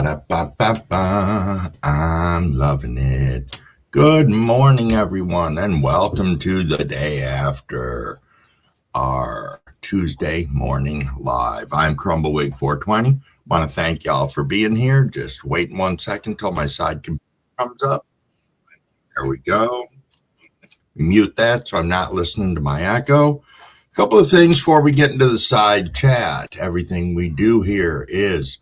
Ba-da-ba-ba-ba. I'm loving it. Good morning, everyone, and welcome to the day after our Tuesday morning live. I'm Crumbleweek420. Want to thank y'all for being here. Just wait 1 second till my side computer comes up. There we go. Mute that so I'm not listening to my echo. A couple of things before we get into the side chat. Everything we do here is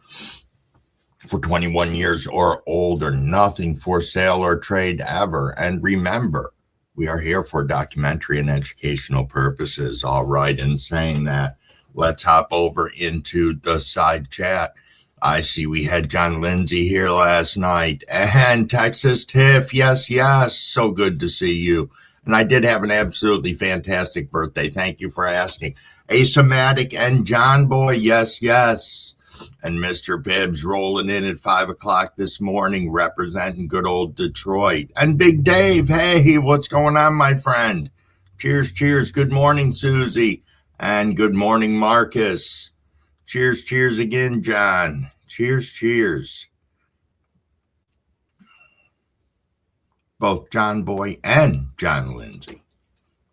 for 21 years or older, nothing for sale or trade ever. And remember, we are here for documentary and educational purposes. All right, in saying that, let's hop over into the side chat. I see we had John Lindsay here last night and Texas Tiff. Yes, so good to see you. And I did have an absolutely fantastic birthday. Thank you for asking. Asomatic and John Boy. Yes. And Mr. Bibbs rolling in at 5 o'clock this morning, representing good old Detroit. And Big Dave, hey, what's going on, my friend? Cheers. Good morning, Susie. And good morning, Marcus. Cheers again, John. Cheers. Both John Boy and John Lindsay.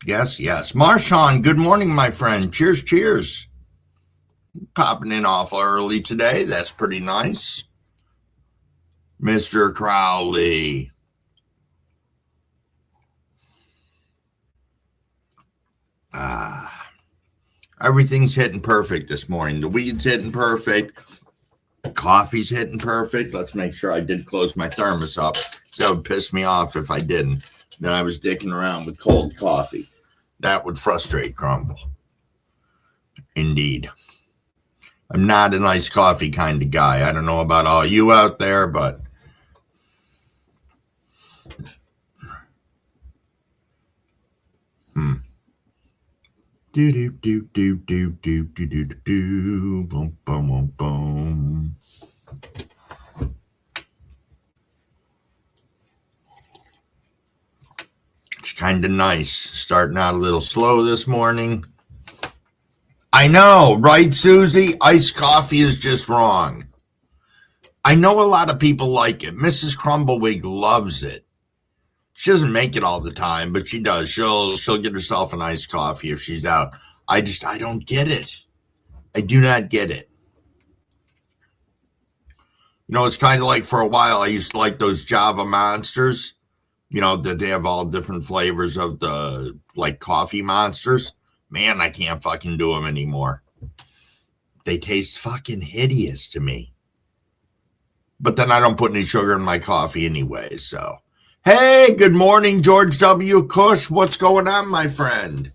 Yes. Marshawn, good morning, my friend. Cheers. Popping in awful early today. That's pretty nice. Mr. Crowley. Everything's hitting perfect this morning. The weed's hitting perfect. Coffee's hitting perfect. Let's make sure I did close my thermos up. That would piss me off if I didn't. Then I was dicking around with cold coffee. That would frustrate Crumble. Indeed. I'm not an iced coffee kind of guy. I don't know about all you out there, but boom. It's kind of nice. Starting out a little slow this morning. I know, right, Susie? Iced coffee is just wrong. I know a lot of people like it. Mrs. Crumbleweek loves it. She doesn't make it all the time, but she does. She'll get herself an iced coffee if she's out. I don't get it. I do not get it. You know, it's kind of like for a while, I used to like those Java Monsters, you know, that they have all different flavors of the, like, coffee monsters. Man, I can't fucking do them anymore. They taste fucking hideous to me. But then I don't put any sugar in my coffee anyway, so. Hey, good morning, George W. Cush. What's going on, my friend?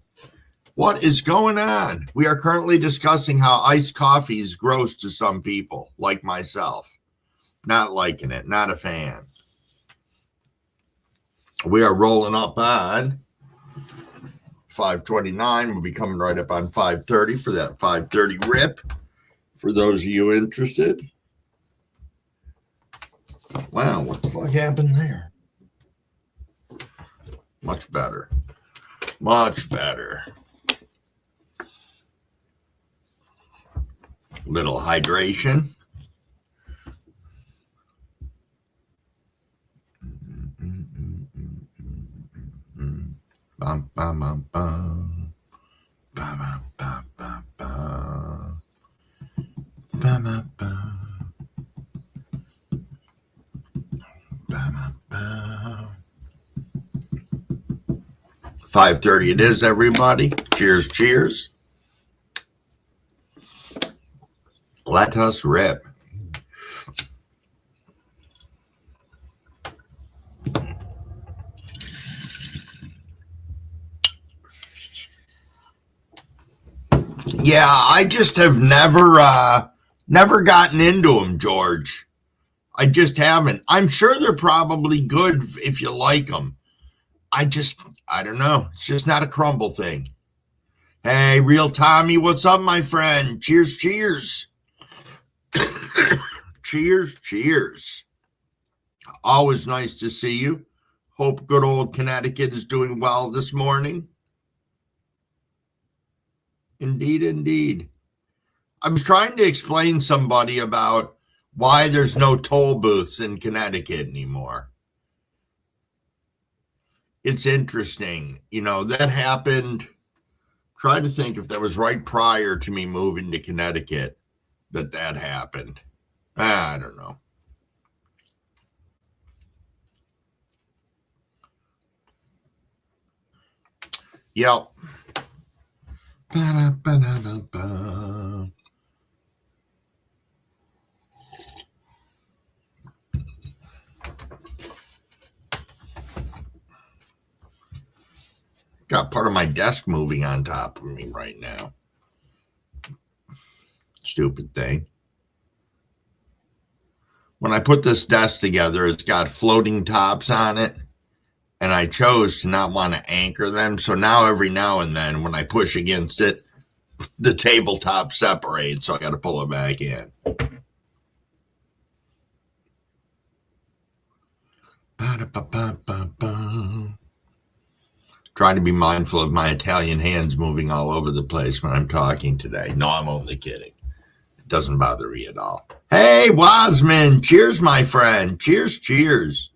What is going on? We are currently discussing how iced coffee is gross to some people, like myself. Not liking it, not a fan. We are rolling up on 5:29. We'll be coming right up on 5:30 for that 5:30 rip. For those of you interested. Wow, what the fuck happened there? Much better. Little hydration. Bum, bum, bum, bum. Ba, ba, ba, ba, ba. Ba, ba, ba. Ba, ba, ba. 5:30 it is, everybody. Cheers. Let us rip. Yeah, I just have never gotten into them, George. I just haven't. I'm sure they're probably good if you like them. I don't know. It's just not a Crumble thing. Hey, Real Tommy, what's up, my friend? Cheers. Cheers. Always nice to see you. Hope good old Connecticut is doing well this morning. Indeed. I was trying to explain somebody about why there's no toll booths in Connecticut anymore. It's interesting. That happened. Try to think if that was right prior to me moving to Connecticut that happened. I don't know. Yep. Ba-da-ba-da-ba-ba. Got part of my desk moving on top of me right now. Stupid thing. When I put this desk together, it's got floating tops on it, and I chose to not want to anchor them. So now every now and then when I push against it, the tabletop separates, so I got to pull it back in. Ba-da-ba-ba-ba-ba. Trying to be mindful of my Italian hands moving all over the place when I'm talking today. No, I'm only kidding. It doesn't bother me at all. Hey, Wasman. Cheers, my friend. Cheers, cheers.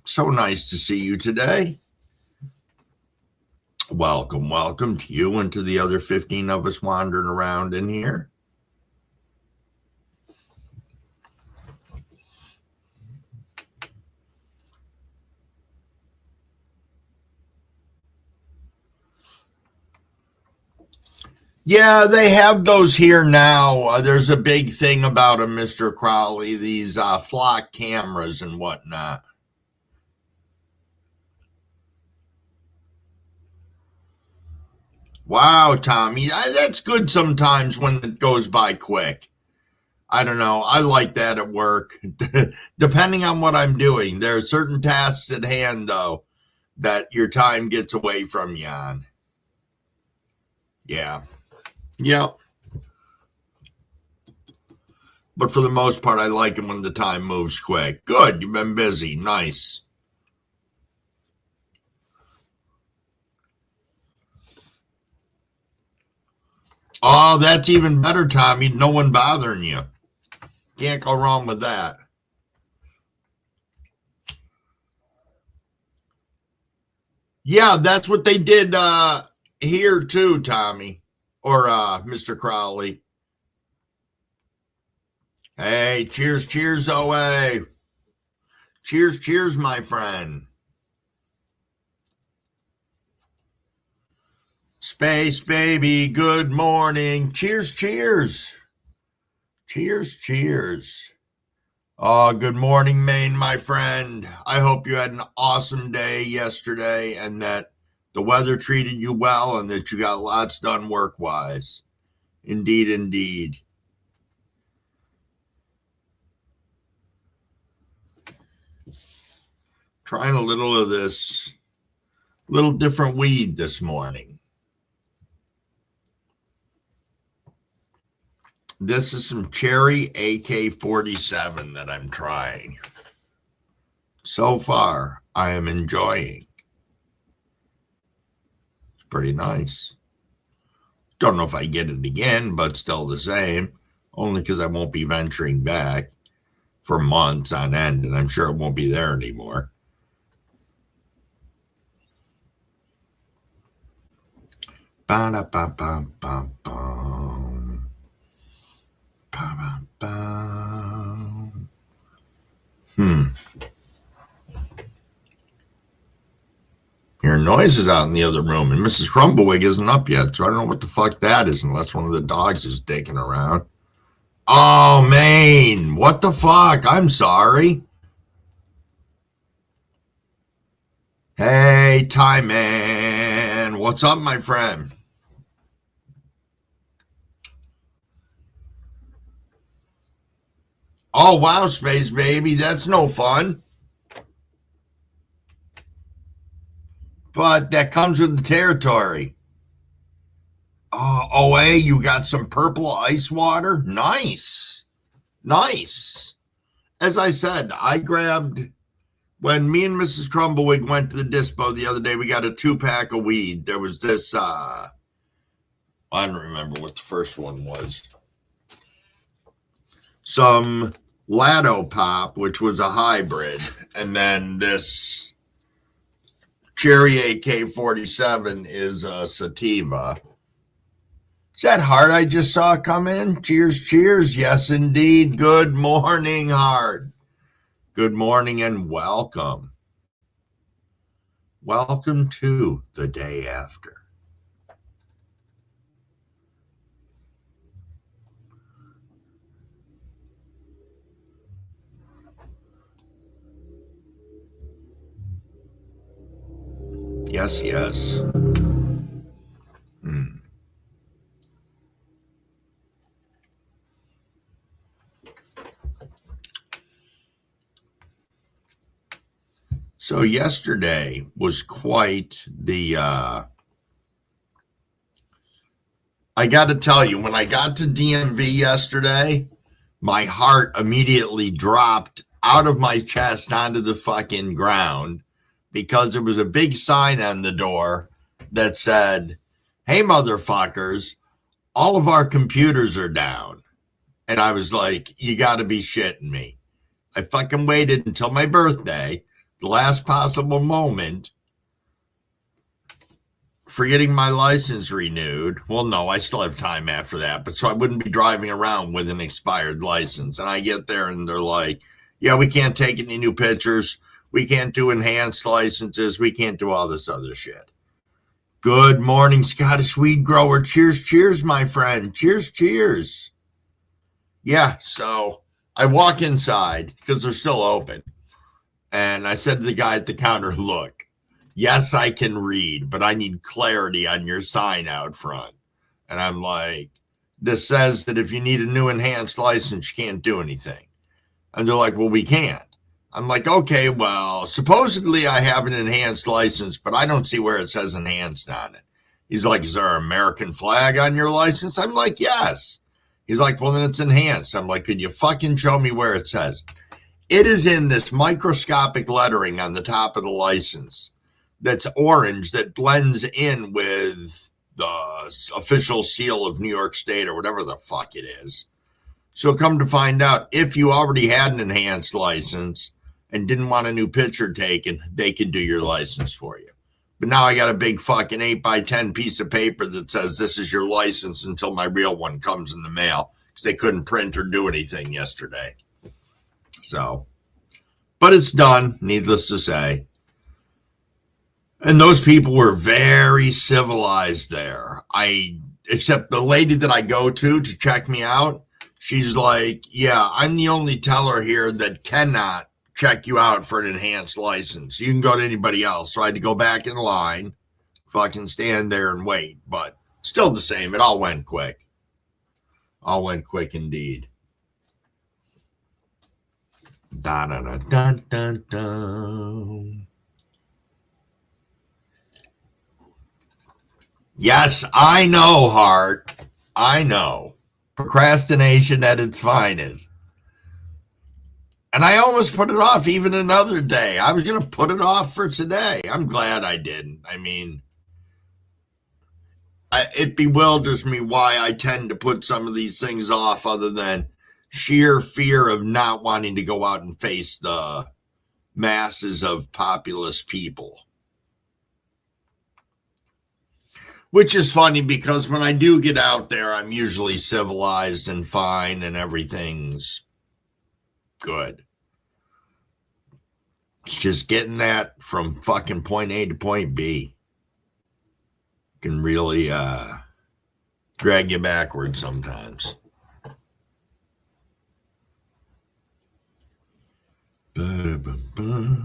So nice to see you today. Welcome to you and to the other 15 of us wandering around in here. Yeah, they have those here now. There's a big thing about them, Mr. Crowley, these flock cameras and whatnot. Wow, Tommy, that's good sometimes when it goes by quick. I don't know. I like that at work, depending on what I'm doing. There are certain tasks at hand, though, that your time gets away from you on. Yeah. Yep. But for the most part, I like it when the time moves quick. Good. You've been busy. Nice. Oh, that's even better, Tommy. No one bothering you. Can't go wrong with that. Yeah, that's what they did here too, Tommy. Or Mr. Crowley. Hey, cheers, cheers, OA. Cheers, cheers, my friend. Space baby, good morning. Cheers, cheers. Cheers, cheers. Oh, good morning, Maine, my friend. I hope you had an awesome day yesterday and that the weather treated you well and that you got lots done work-wise. Indeed, indeed. Trying a little of this little different weed this morning. This is some cherry AK-47 that I'm trying. So far, I am enjoying. It's pretty nice. Don't know if I get it again, but still the same. Only because I won't be venturing back for months on end, and I'm sure it won't be there anymore. Ba-da-ba-ba-ba-bum. Ba-ba-bum. Hearing noises out in the other room, and Mrs. Crumbawig isn't up yet, so I don't know what the fuck that is unless one of the dogs is digging around. Oh, man, what the fuck? I'm sorry. Hey, Ty Man, what's up, my friend? Oh, wow, Space Baby, that's no fun. But that comes with the territory. Oh, OA, you got some purple ice water? Nice. Nice. As I said, I grabbed, when me and Mrs. Crumbawig went to the dispo the other day, we got a 2-pack of weed. There was this, I don't remember what the first one was. some Lado Pop, which was a hybrid, and then this Cherry AK-47 is a sativa. Is that Hart I just saw come in? Cheers, cheers. Yes, indeed. Good morning, Hart. Good morning and welcome. Welcome to the day after. Yes, yes. So yesterday was quite the, I got to tell you, when I got to DMV yesterday, my heart immediately dropped out of my chest onto the fucking ground because there was a big sign on the door that said, "Hey, motherfuckers, all of our computers are down." And I was like, you got to be shitting me. I fucking waited until my birthday, the last possible moment, for getting my license renewed. Well, no, I still have time after that, but so I wouldn't be driving around with an expired license. And I get there and they're like, yeah, we can't take any new pictures. We can't do enhanced licenses. We can't do all this other shit. Good morning, Scottish weed grower. Cheers, cheers, my friend. Cheers, cheers. Yeah, so I walk inside because they're still open. And I said to the guy at the counter, look, yes, I can read, but I need clarity on your sign out front. And I'm like, this says that if you need a new enhanced license, you can't do anything. And they're like, well, we can't. I'm like, okay, well, supposedly I have an enhanced license, but I don't see where it says enhanced on it. He's like, is there an American flag on your license? I'm like, yes. He's like, well, then it's enhanced. I'm like, could you fucking show me where it says? It is in this microscopic lettering on the top of the license that's orange that blends in with the official seal of New York State or whatever the fuck it is. So come to find out, if you already had an enhanced license and didn't want a new picture taken, they could do your license for you. But now I got a big fucking 8x10 piece of paper that says this is your license until my real one comes in the mail because they couldn't print or do anything yesterday. So, but it's done, needless to say. And those people were very civilized there. Except the lady that I go to check me out, she's like, yeah, I'm the only teller here that cannot check you out for an enhanced license. You can go to anybody else. So I had to go back in line, fucking stand there and wait. But still the same. It all went quick. All went quick indeed. Da da da da da da. Yes, I know, Hart. I know. Procrastination at its finest. And I almost put it off even another day. I was going to put it off for today. I'm glad I didn't. I mean, it bewilders me why I tend to put some of these things off other than sheer fear of not wanting to go out and face the masses of populous people. Which is funny because when I do get out there, I'm usually civilized and fine and everything's good. It's just getting that from fucking point A to point B can really drag you backwards sometimes. Ba-da-ba-ba.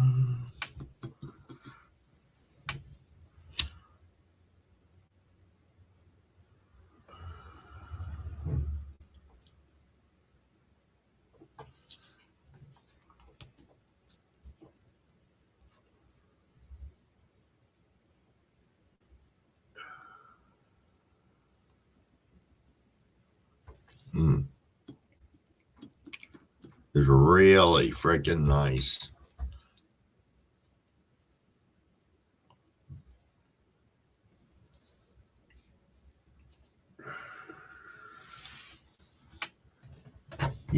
It's really freaking nice.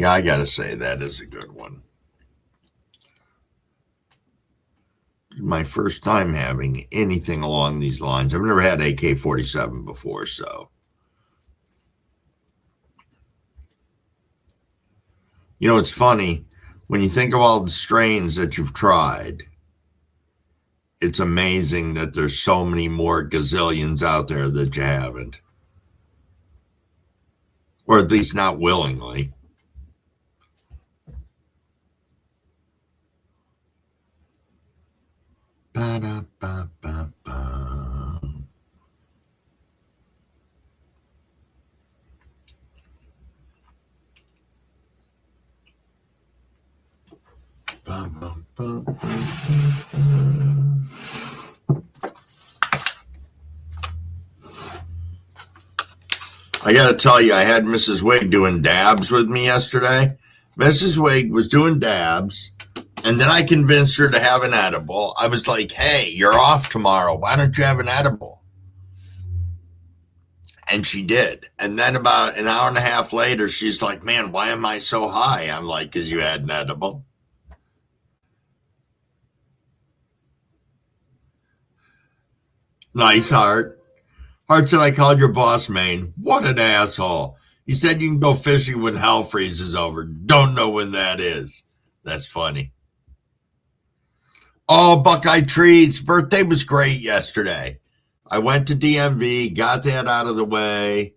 Yeah, I gotta say that is a good one. My first time having anything along these lines. I've never had AK-47 before, so. You know, it's funny. When you think of all the strains that you've tried, it's amazing that there's so many more gazillions out there that you haven't. Or at least not willingly. Ba-da-ba-ba-ba. I got to tell you, I had Mrs. Wig doing dabs with me yesterday. Mrs. Wig was doing dabs, and then I convinced her to have an edible. I was like, hey, you're off tomorrow. Why don't you have an edible? And she did. And then about an hour and a half later, she's like, man, why am I so high? I'm like, because you had an edible. Nice heart. Hart said, I called your boss, Maine. What an asshole. He said you can go fishing when hell freezes over. Don't know when that is. That's funny. Oh, Buckeye Treats. Birthday was great yesterday. I went to DMV, got that out of the way,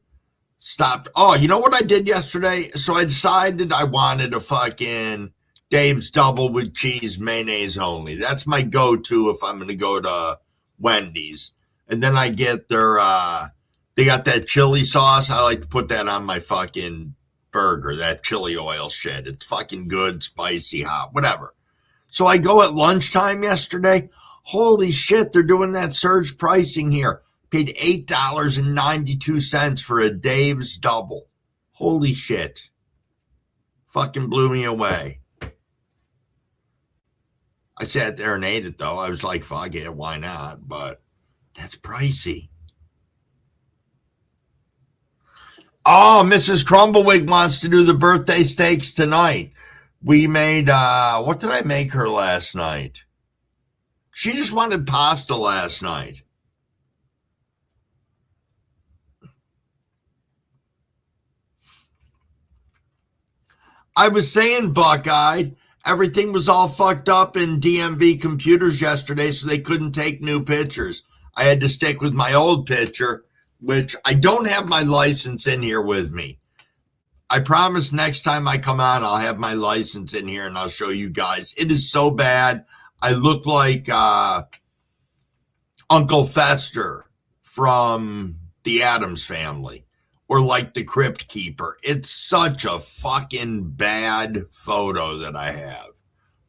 stopped. Oh, you know what I did yesterday? So I decided I wanted a fucking Dave's Double with cheese, mayonnaise only. That's my go-to if I'm going to go to Wendy's. And then I get their, they got that chili sauce. I like to put that on my fucking burger, that chili oil shit. It's fucking good, spicy, hot, whatever. So I go at lunchtime yesterday. Holy shit, they're doing that surge pricing here. Paid $8.92 for a Dave's Double. Holy shit. Fucking blew me away. I sat there and ate it, though. I was like, fuck it, why not? But that's pricey. Oh, Mrs. Crumblewick wants to do the birthday steaks tonight. We made, what did I make her last night? She just wanted pasta last night. I was saying, Buckeye, everything was all fucked up in DMV computers yesterday, so they couldn't take new pictures. I had to stick with my old picture, which I don't have my license in here with me. I promise next time I come on, I'll have my license in here and I'll show you guys. It is so bad. I look like Uncle Fester from the Addams Family, or like the Crypt Keeper. It's such a fucking bad photo that I have.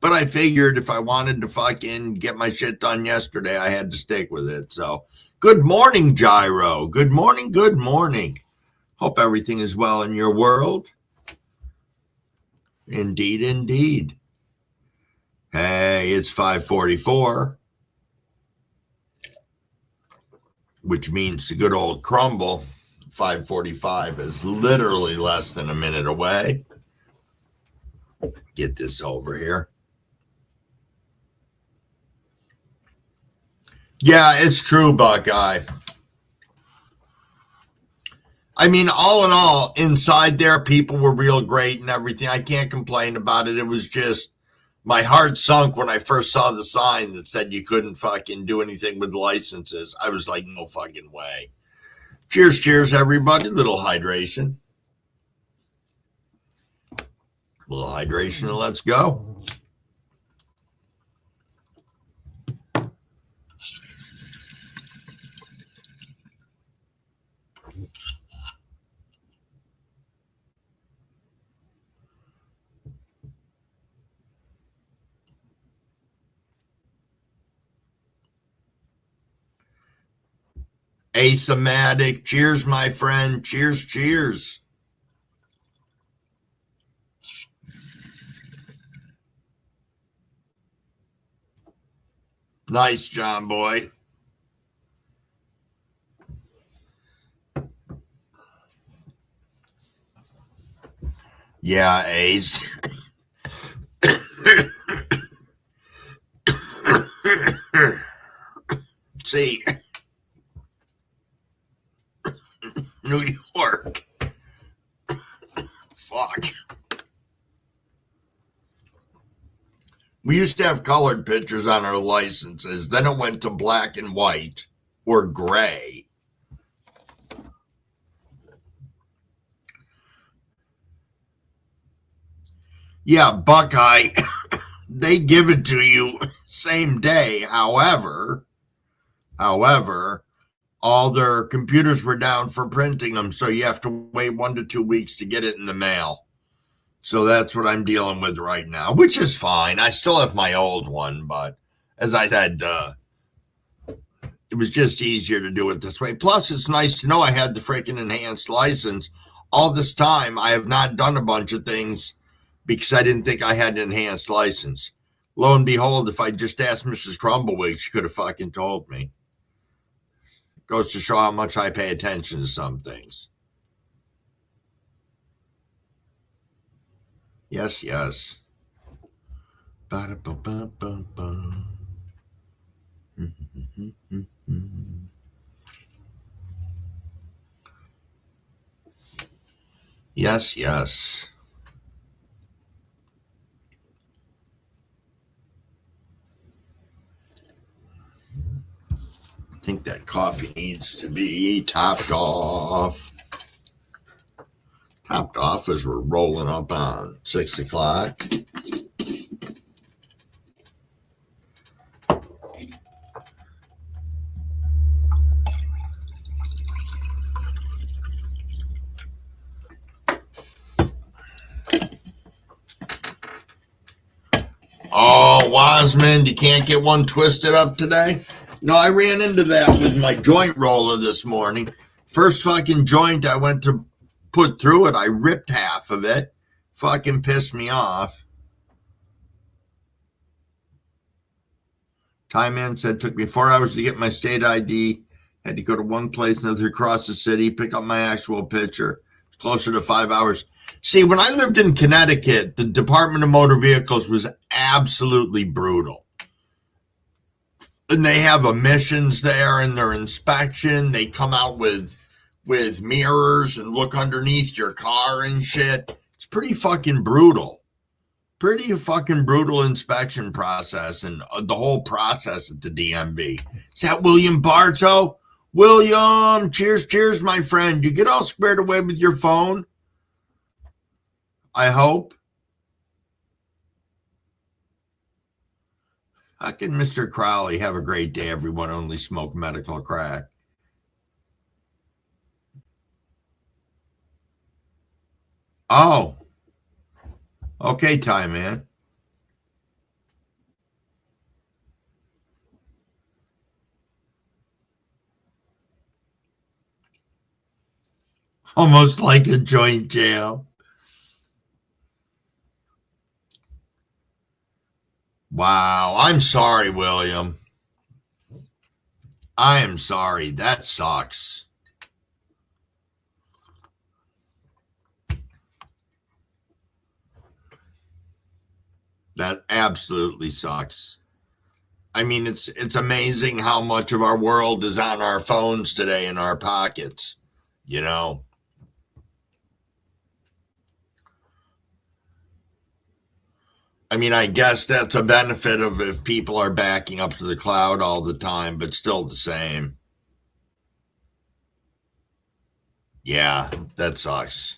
But I figured if I wanted to fucking get my shit done yesterday, I had to stick with it. So, good morning, Gyro. Good morning, good morning. Hope everything is well in your world. Indeed, indeed. Hey, it's 5:44. Which means the good old crumble, 5:45 is literally less than a minute away. Get this over here. Yeah, it's true, Buckeye. I mean, all in all, inside there, people were real great and everything. I can't complain about it. It was just, my heart sunk when I first saw the sign that said you couldn't fucking do anything with licenses. I was like, no fucking way. Cheers, cheers, everybody. Little hydration. Little hydration and let's go. Asematic. Cheers, my friend. Cheers, cheers. Nice, John boy. Yeah, Ace. See, New York. Fuck. We used to have colored pictures on our licenses. Then it went to black and white or gray. Yeah, Buckeye, they give it to you same day. However, all their computers were down for printing them, so you have to wait 1 to 2 weeks to get it in the mail. So that's what I'm dealing with right now, which is fine. I still have my old one, but as I said, it was just easier to do it this way. Plus, it's nice to know I had the freaking enhanced license. All this time, I have not done a bunch of things because I didn't think I had an enhanced license. Lo and behold, if I just asked Mrs. Crumbleweed, she could have fucking told me. Goes to show how much I pay attention to some things. Yes, yes. Yes, yes. I think that coffee needs to be topped off. Topped off as we're rolling up on 6 o'clock. Oh, Wasmond, you can't get one twisted up today? No, I ran into that with my joint roller this morning. First fucking joint I went to put through it, I ripped half of it. Fucking pissed me off. Time Man said, took me 4 hours to get my state ID. Had to go to one place, another across the city, pick up my actual picture. It's closer to 5 hours. See, when I lived in Connecticut, the Department of Motor Vehicles was absolutely brutal. And they have emissions there in their inspection. They come out with mirrors and look underneath your car and shit. It's pretty fucking brutal. Pretty fucking brutal inspection process and the whole process at the DMV. Is that William Bartow? William, cheers, my friend. You get all squared away with your phone? I hope. How can Mr. Crowley have a great day? Everyone only smoke medical crack. Oh. Okay, Time Man. Almost like a joint jail. Wow. I'm sorry, William. I am sorry. That sucks. That absolutely sucks. I mean, it's amazing how much of our world is on our phones today in our pockets, you know. I mean, I guess that's a benefit of if people are backing up to the cloud all the time, but still the same. Yeah, that sucks.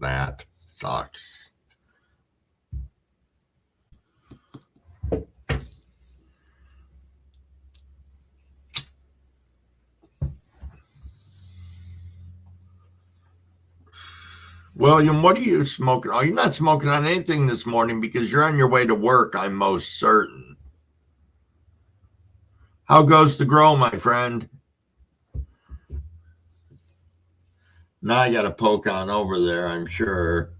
That sucks. William, what are you smoking? Oh, you're not smoking on anything this morning because you're on your way to work, I'm most certain. How goes the grow, my friend? Now I got to poke on over there, I'm sure.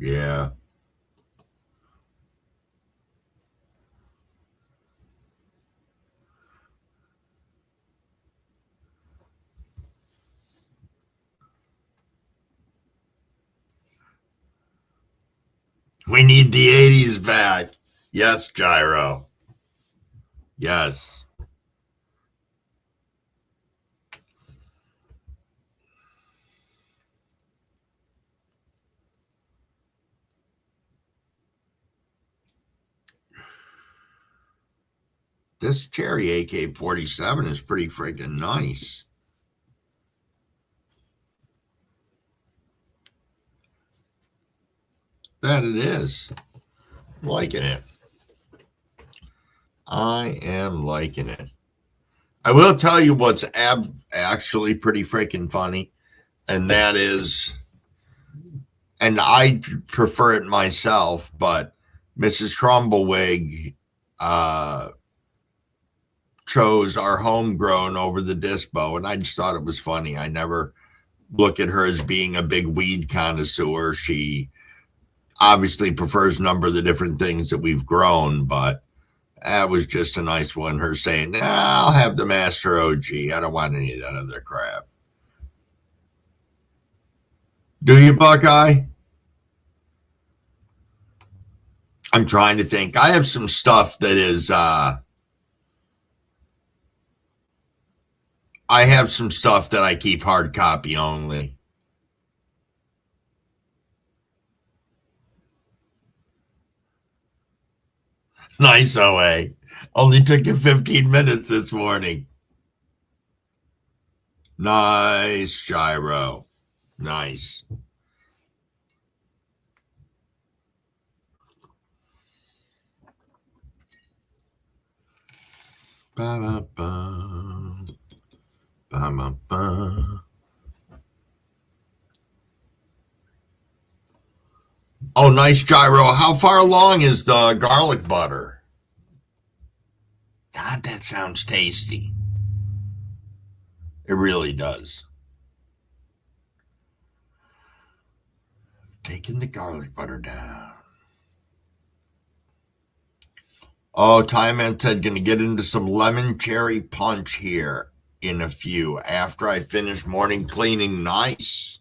Yeah. We need the 80s back. Yes, Gyro. Yes. This Cherry AK-47 is pretty freaking nice. That it is. I'm liking it. I am liking it. I will tell you what's actually pretty freaking funny, and that is, and I prefer it myself, but Mrs. Crumblewick chose our homegrown over the Dispo, and I just thought it was funny. I never look at her as being a big weed connoisseur. She obviously prefers a number of the different things that we've grown, but that was just a nice one. Her saying, I'll have the Master OG. I don't want any of that other crap. Do you, Buckeye? I'm trying to think. I have some stuff that is, I have some stuff that I keep hard copy only. Nice, OA. Only took you 15 minutes this morning. Nice, Gyro. Nice. Ba-ba-ba. Ba-ba-ba. Oh, nice, Gyro. How far along is the garlic butter? God, that sounds tasty. It really does. Taking the garlic butter down. Oh, Tyman said, going to get into some lemon cherry punch here in a few after I finish morning cleaning. Nice.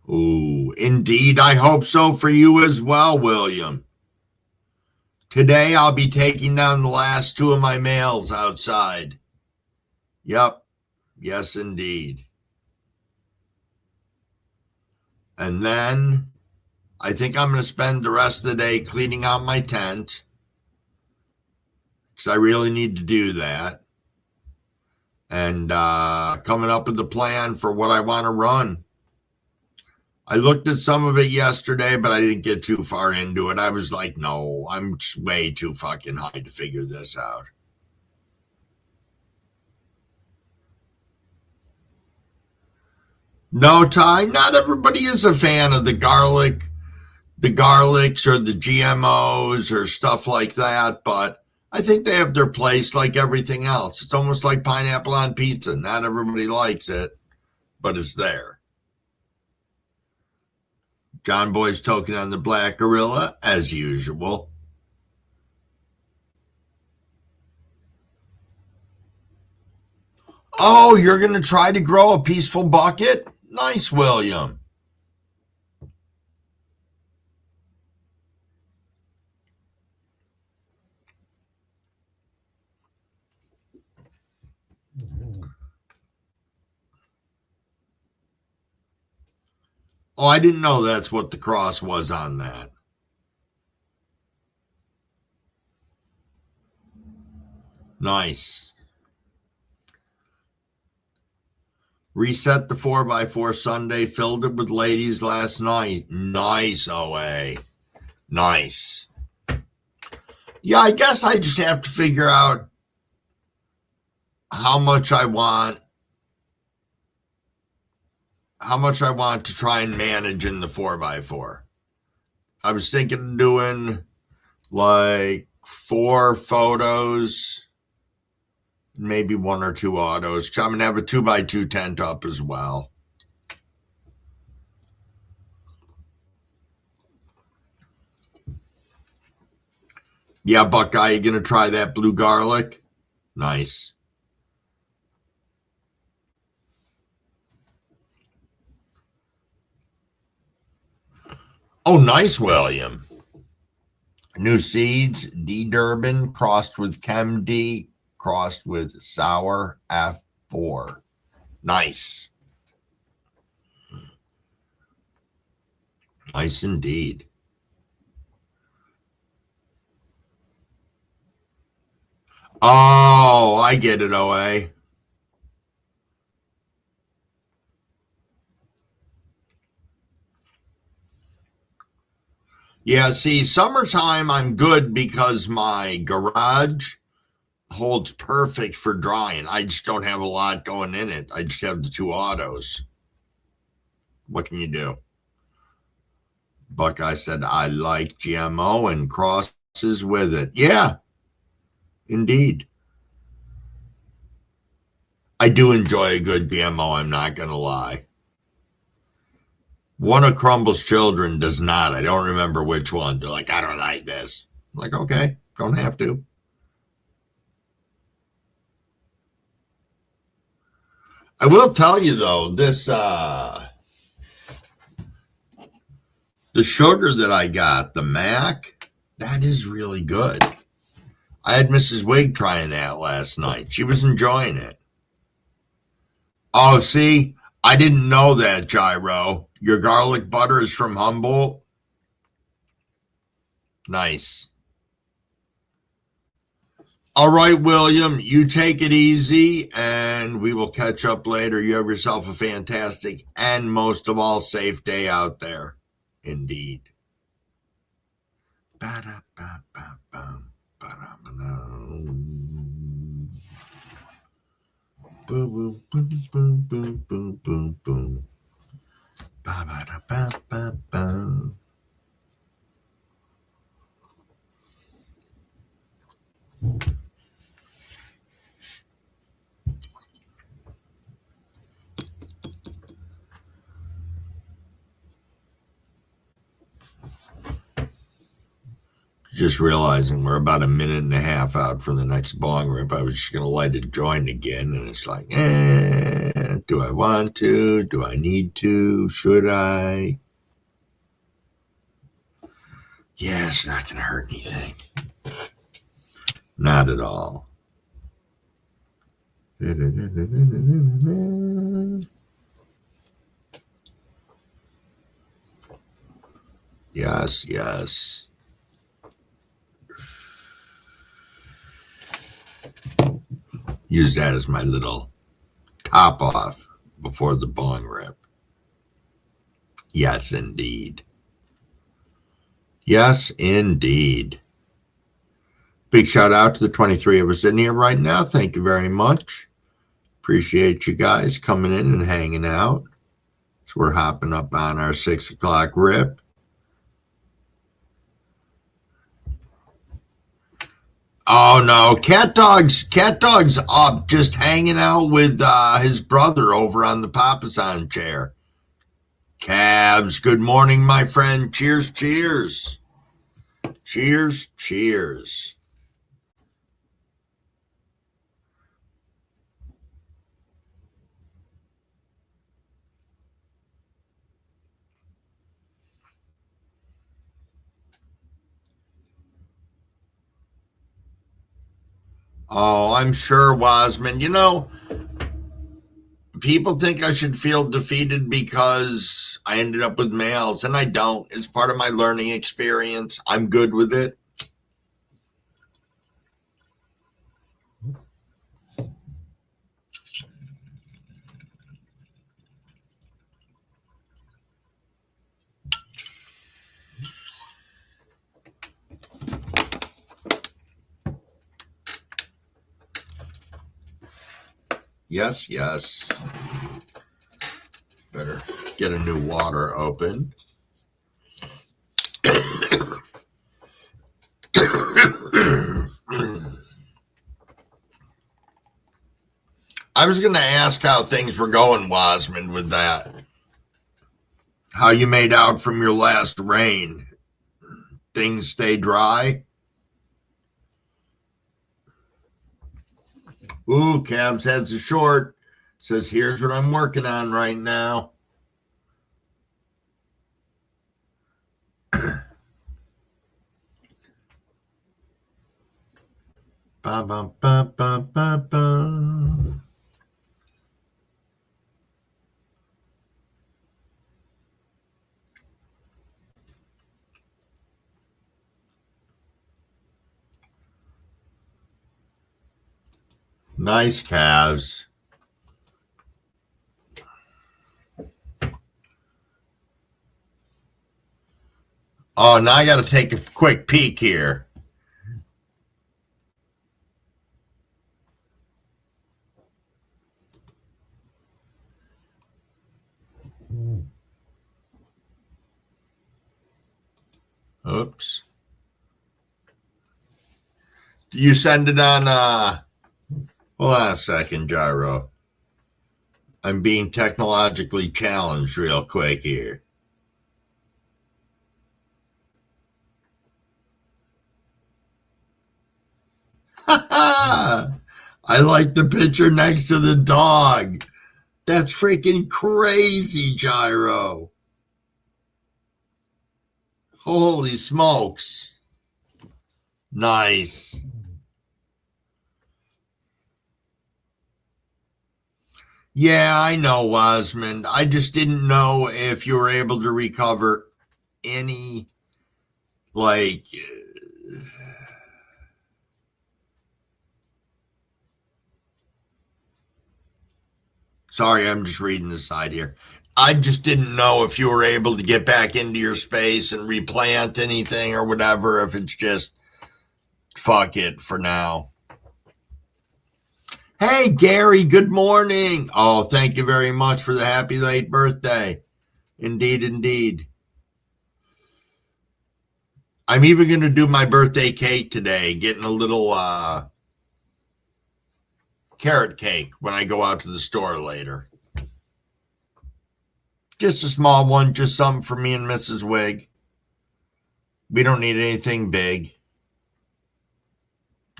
Ooh, indeed. I hope so for you as well, William. Today I'll be taking down the last two of my mails outside. Yep. Yes, indeed. And then I think I'm going to spend the rest of the day cleaning out my tent, because I really need to do that. And coming up with a plan for what I want to run. I looked at some of it yesterday, but I didn't get too far into it. I was like, no, I'm way too fucking high to figure this out. No, Ty, not everybody is a fan of the garlics or the GMOs or stuff like that, but I think they have their place like everything else. It's almost like pineapple on pizza. Not everybody likes it, but it's there. John Boy's token on the Black Gorilla, as usual. Oh, you're going to try to grow a peaceful bucket? Nice, William. Oh, I didn't know that's what the cross was on that. Nice. Reset the 4x4 Sunday, filled it with ladies last night. Nice, OA. Nice. Yeah, I guess I just have to figure out how much I want to try and manage in the 4x4. I was thinking of doing like 4 photos, maybe 1 or 2 autos, because I'm going to have a 2x2 tent up as well. Yeah, Buckeye, you going to try that blue garlic? Nice. Oh, nice, William. New seeds, D Durban crossed with Chem D crossed with Sour F4. Nice. Nice indeed. Oh, I get it, OA. Yeah, see, summertime I'm good because my garage holds perfect for drying. I just don't have a lot going in it. I just have the two autos. What can you do? Buckeye said, I like GMO and crosses with it. Yeah, indeed. I do enjoy a good GMO, I'm not going to lie. One of Crumble's children does not. I don't remember which one. They're like, I don't like this. I'm like, okay, don't have to. I will tell you, though, this the sugar that I got, the Mac, that is really good. I had Mrs. Wig trying that last night. She was enjoying it. Oh, see, I didn't know that, Gyro. Your garlic butter is from Humboldt? Nice. All right, William, you take it easy, and we will catch up later. You have yourself a fantastic and, most of all, safe day out there. Indeed. Ba-da-ba-ba-bum, ba-da-ba-dum. Boom, boom, boom, boom, boom, boom, boom. Ba-ba-da-ba-ba-bum. Just realizing we're about a minute and a half out from the next bong rip. I was just going to light a joint again, and it's like, do I want to? Do I need to? Should I? Yeah, it's not going to hurt anything. Not at all. Yes, yes. Use that as my little top off before the bong rip. Yes, indeed. Yes, indeed. Big shout out to the 23 of us in here right now. Thank you very much. Appreciate you guys coming in and hanging out. So we're hopping up on our 6 o'clock rip. Oh no, Cat Dog's up just hanging out with his brother over on the Papasan chair. Cabs, good morning, my friend. Cheers, cheers. Cheers, cheers. Oh, I'm sure, Wasman. You know, people think I should feel defeated because I ended up with males, and I don't. It's part of my learning experience. I'm good with it. Yes, yes. Better get a new water open. I was going to ask how things were going, Wasman, with that. How you made out from your last rain. Things stay dry? Ooh, Cabs has a short. Says, here's what I'm working on right now. Ba, ba, ba, ba, ba, ba. Nice calves. Oh, now I got to take a quick peek here. Oops. Do you send it on, hold on a second, Gyro. I'm being technologically challenged real quick here. I like the picture next to the dog. That's freaking crazy, Gyro. Holy smokes. Nice. Yeah, I know, Osmond. I just didn't know if you were able to recover any, like, sorry, I'm just reading the side here. I just didn't know if you were able to get back into your space and replant anything or whatever, if it's just fuck it for now. Hey, Gary, good morning. Oh, thank you very much for the happy late birthday. Indeed, indeed. I'm even going to do my birthday cake today, getting a little carrot cake when I go out to the store later. Just a small one, just something for me and Mrs. Wig. We don't need anything big.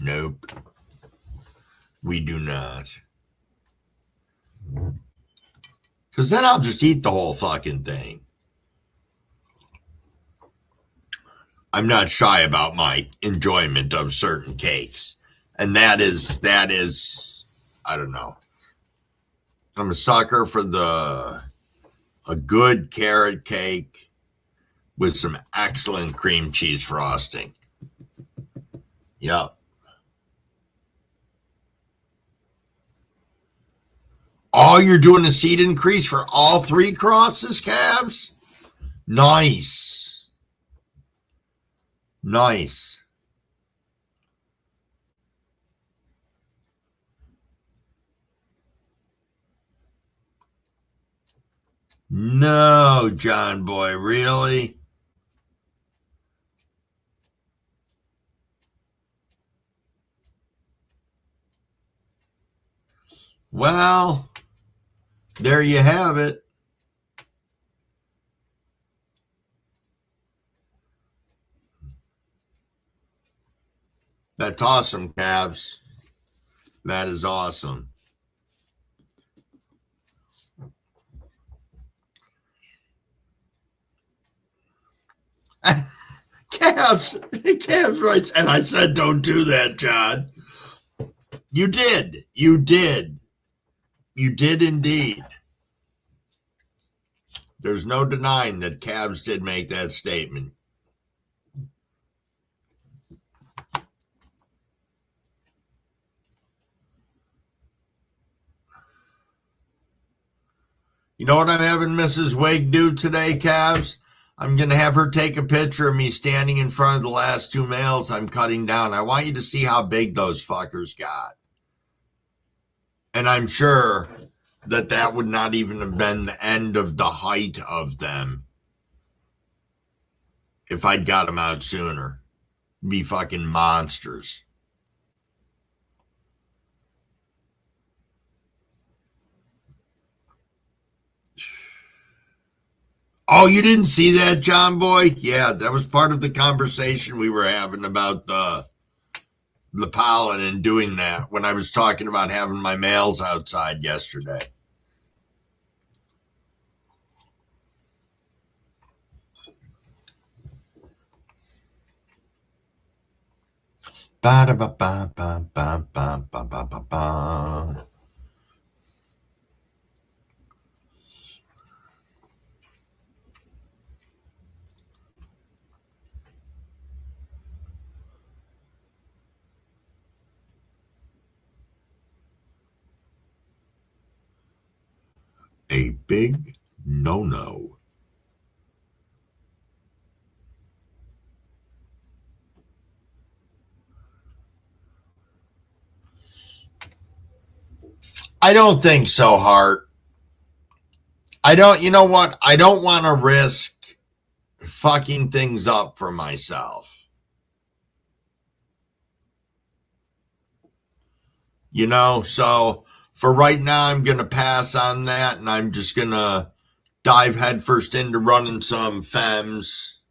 Nope. We do not. Because then I'll just eat the whole fucking thing. I'm not shy about my enjoyment of certain cakes. And that is, I don't know. I'm a sucker for a good carrot cake with some excellent cream cheese frosting. Yep. Oh, you're doing a seed increase for all three crosses, calves? Nice. Nice. No, John boy, really? Well, there you have it. That's awesome, calves. That is awesome. Calves writes, and I said, don't do that, John. You did. You did. You did indeed. There's no denying that Cavs did make that statement. You know what I'm having Mrs. Wig do today, Cavs? I'm going to have her take a picture of me standing in front of the last two males I'm cutting down. I want you to see how big those fuckers got. And I'm sure that would not even have been the end of the height of them if I'd got them out sooner. Be fucking monsters. Oh, you didn't see that, John boy? Yeah, that was part of the conversation we were having about the pollen and doing that when I was talking about having my males outside yesterday. Ba da ba ba ba ba ba ba ba ba ba. A big no-no. I don't think so, Hart. You know what? I don't want to risk fucking things up for myself. So for right now, I'm going to pass on that and I'm just going to dive headfirst into running some femmes.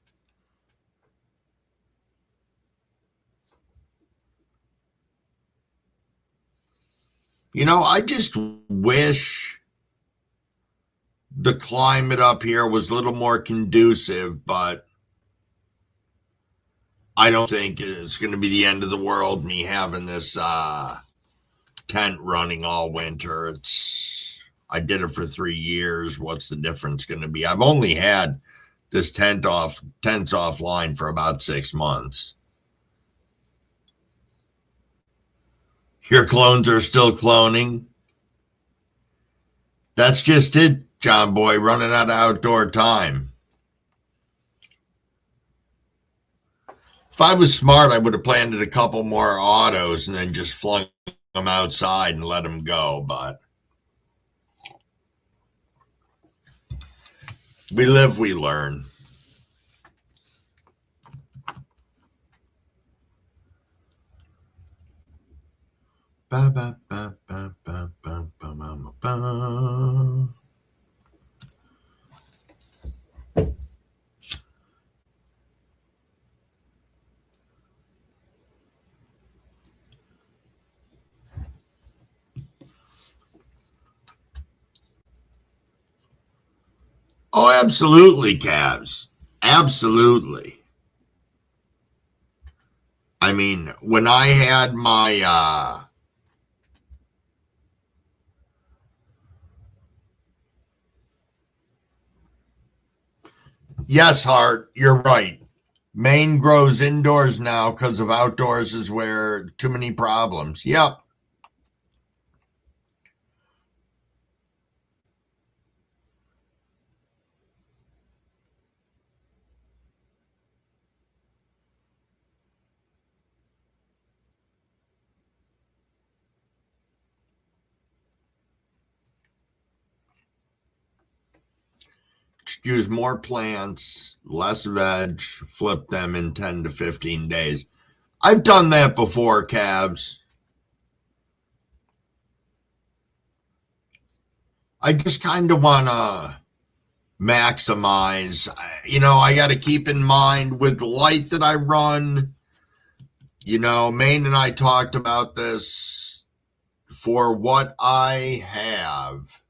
I just wish the climate up here was a little more conducive, but I don't think it's going to be the end of the world, me having this tent running all winter. I did it for 3 years. What's the difference going to be? I've only had this tents offline for about 6 months. Your clones are still cloning. That's just it, John Boy, running out of outdoor time. If I was smart, I would have planted a couple more autos and then just flung them outside and let them go. But we live, we learn. Ba, ba, ba, ba, ba, ba, ba, ba, ba. Oh, absolutely, Cavs. Absolutely. I mean, when I had my yes, Hart, you're right. Maine grows indoors now because of outdoors is where too many problems. Yep. Use more plants, less veg, flip them in 10 to 15 days. I've done that before, Cavs. I just kind of want to maximize. I got to keep in mind with the light that I run. Maine and I talked about this. For what I have,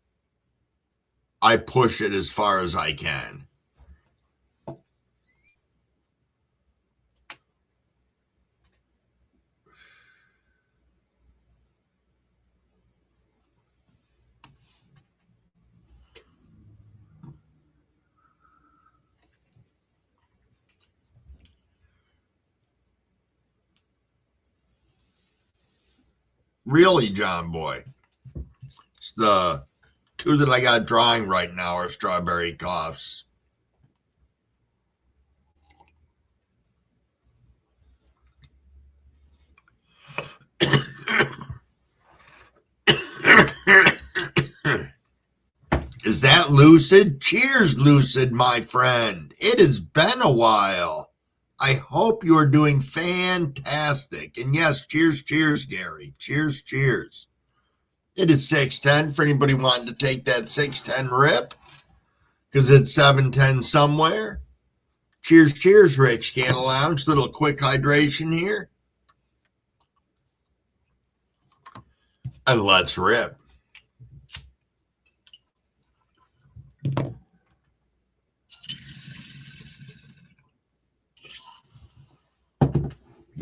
I push it as far as I can. Really, John Boy. It's the two that I got drying right now are strawberry coughs. Is that Lucid? Cheers, Lucid, my friend. It has been a while. I hope you're doing fantastic. And yes, cheers, cheers, Gary. Cheers, cheers. It is 6:10 for anybody wanting to take that 6:10 rip, because it's 7:10 somewhere. Cheers, cheers, Rick's Candle Lounge. Little quick hydration here. And let's rip.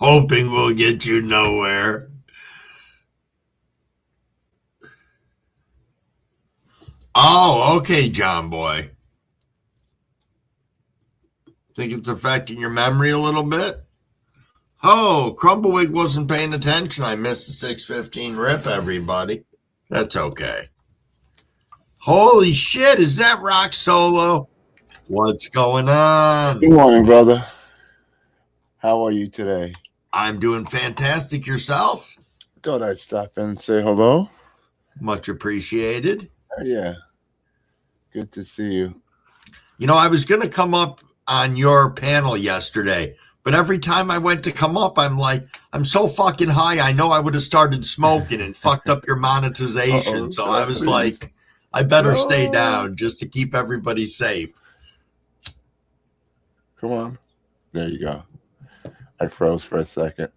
Hoping will get you nowhere. Oh, okay, John Boy. Think it's affecting your memory a little bit? Oh, Crumblewick wasn't paying attention. I missed the 6:15 rip, everybody. That's okay. Holy shit, is that Rock Solo? What's going on? Good morning, brother. How are you today? I'm doing fantastic. Yourself? Thought I'd stop in and say hello. Much appreciated. Yeah. Good to see you. You know, I was going to come up on your panel yesterday, but every time I went to come up, I'm like, I'm so fucking high. I know I would have started smoking and fucked up your monetization. Uh-oh, So I was like, I better stay down just to keep everybody safe. Come on. There you go. I froze for a second.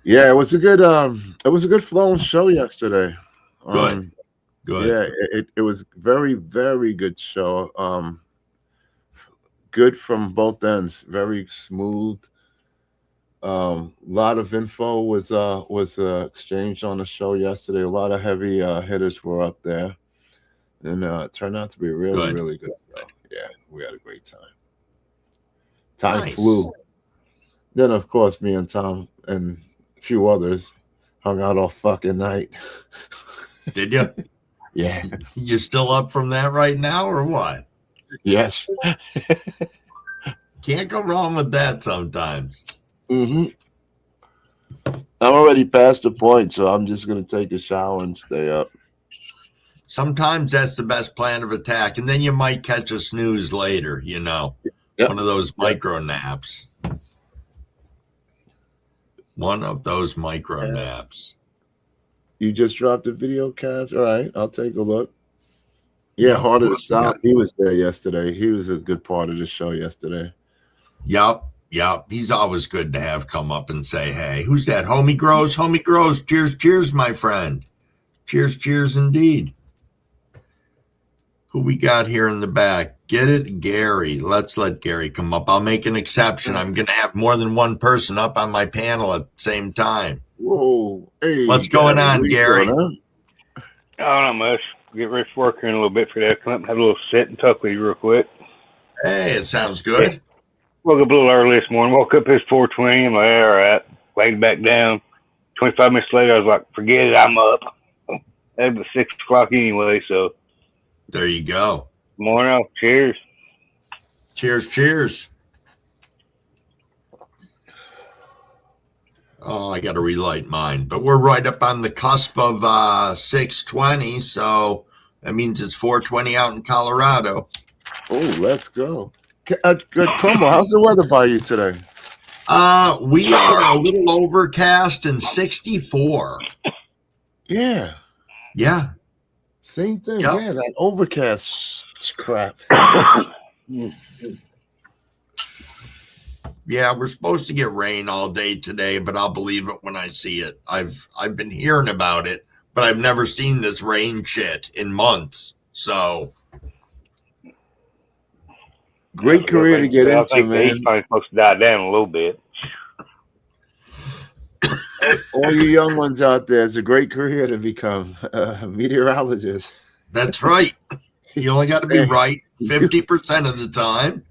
Yeah, it was a good flowing show yesterday. Good. Yeah, it was very, very good show. Good from both ends. Very smooth. Lot of info was exchanged on the show yesterday. A lot of heavy hitters were up there, and it turned out to be really, really good. Yeah, we had a great time. Time flew. Then, of course, me and Tom and a few others hung out all fucking night. Did you? Yeah. You still up from that right now or what? Yes. Can't go wrong with that sometimes. I'm already past the point, so I'm just going to take a shower and stay up. Sometimes that's the best plan of attack, and then you might catch a snooze later, you know. Yep. One of those micro naps. One of those micro naps. You just dropped a video cast? All right, I'll take a look. Yeah, Heart of the South. He was there yesterday. He was a good part of the show yesterday. Yep. He's always good to have come up and say, hey, who's that? Homie Grows? Homie Grows. Cheers, my friend. Cheers indeed. Who we got here in the back? Get it? Gary. Let's let Gary come up. I'll make an exception. I'm going to have more than one person up on my panel at the same time. Whoa. Hey, what's going on, Gary? Oh, not much. Get ready for work here in a little bit for that. Come up and have a little sit and talk with you real quick. Hey, it sounds good. Yeah. Woke up a little early this morning. Woke up at 4:20. I'm like, all right. Laid back down. 25 minutes later, I was like, forget it. I'm up. It was 6 o'clock anyway, so. There you go. Morning. Cheers. Cheers. Oh, I got to relight mine. But we're right up on the cusp of 6:20, so that means it's 4:20 out in Colorado. Oh, let's go. Good Crumble, how's the weather by you today? We are a little overcast and 64. Yeah. Same thing. Yep. Yeah, that overcast crap. Yeah, we're supposed to get rain all day today, but I'll believe it when I see it. I've been hearing about it, but I've never seen this rain shit in months. So great career to get into, I think man. He's probably supposed to die down a little bit. All you young ones out there, it's a great career to become a meteorologist. That's right. You only got to be right 50% of the time.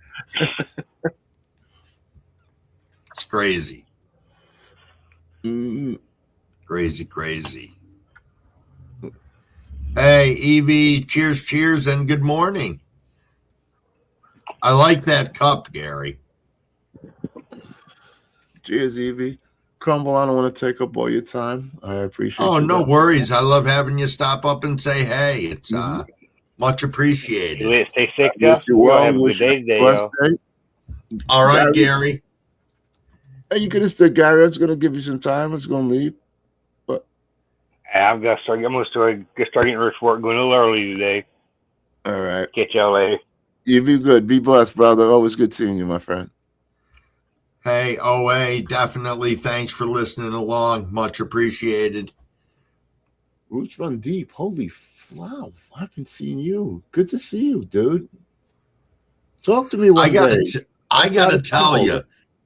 It's crazy. Crazy. Hey, Evie, cheers, and good morning. I like that cup, Gary. Cheers, Evie. Crumble, I don't want to take up all your time. I appreciate it. Oh, no worries. I love having you stop up and say, hey, it's much appreciated. Let's stay safe, guys. Have a good day today, y'all. All right, Gary. Hey, you could have said, Gary, I was going to give you some time. I was going to leave. But I'm going to start getting ready for work, going a little early today. All right. Catch y'all later. You be good. Be blessed, brother. Always good seeing you, my friend. Hey, OA, definitely thanks for listening along. Much appreciated. Roots run deep. Holy wow. I've been seeing you. Good to see you, dude. Talk to me one day. I got to tell you,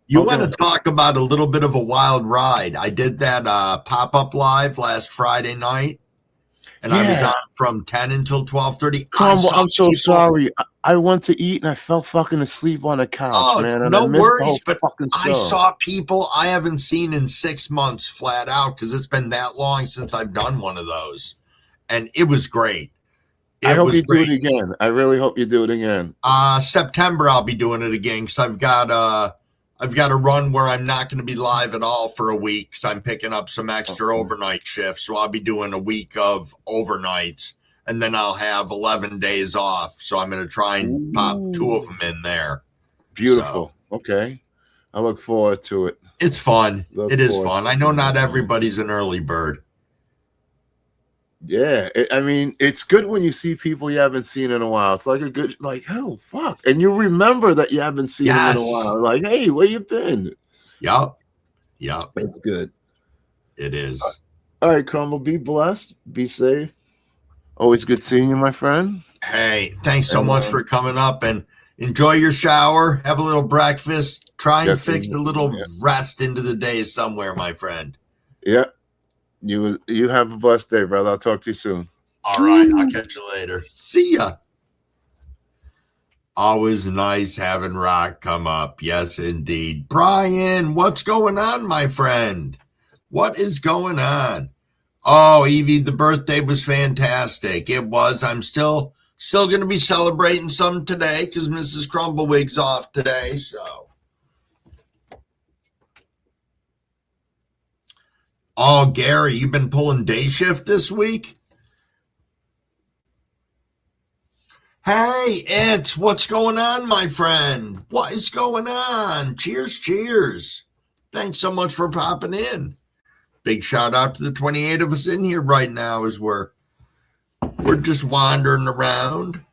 you Okay. want to talk about a little bit of a wild ride. I did that pop-up live last Friday night, and I was on from 10 until 12:30. Crumble, I'm so sorry. I went to eat and I fell fucking asleep on the couch, man. And no I missed the worries, whole but fucking show. I saw people I haven't seen in 6 months flat out because it's been that long since I've done one of those, and it was great. I hope you do it again. I really hope you do it again. September I'll be doing it again because I've got a run where I'm not going to be live at all for a week because I'm picking up some extra overnight shifts. So I'll be doing a week of overnights, and then I'll have 11 days off. So I'm going to try and pop 2 of them in there. Beautiful. So, okay. I look forward to it. It's fun. It is fun. I know not everybody's an early bird. Yeah, I mean, it's good when you see people you haven't seen in a while. It's like a good, like, oh, fuck. And you remember that you haven't seen them in a while. Like, hey, where you been? Yep. It's good. It is. All right, Crumble, be blessed. Be safe. Always good seeing you, my friend. Hey, thanks so much for coming up, and enjoy your shower. Have a little breakfast. Try and fix a little rest into the day somewhere, my friend. Yeah. You have a blessed day, brother. I'll talk to you soon. All right. I'll catch you later. See ya. Always nice having Rock come up. Yes, indeed. Brian, what's going on, my friend? What is going on? Oh, Evie, the birthday was fantastic. It was. I'm still going to be celebrating some today because Mrs. Crumblewigg's off today, so. Oh, Gary, you've been pulling day shift this week? Hey, what's going on, my friend? What is going on? Cheers. Thanks so much for popping in. Big shout out to the 28 of us in here right now as we're just wandering around.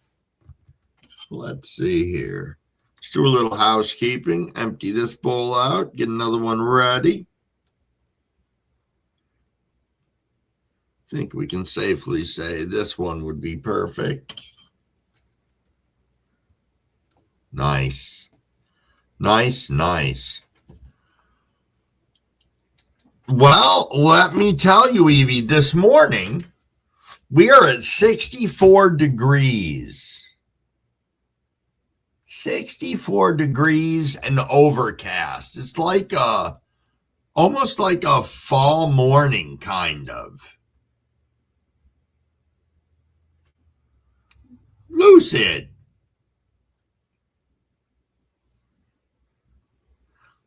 Let's see here. Let's do a little housekeeping. Empty this bowl out. Get another one ready. I think we can safely say this one would be perfect. Nice. Well, let me tell you, Evie, this morning we are at 64 degrees. 64 degrees and overcast. It's like almost like a fall morning, kind of.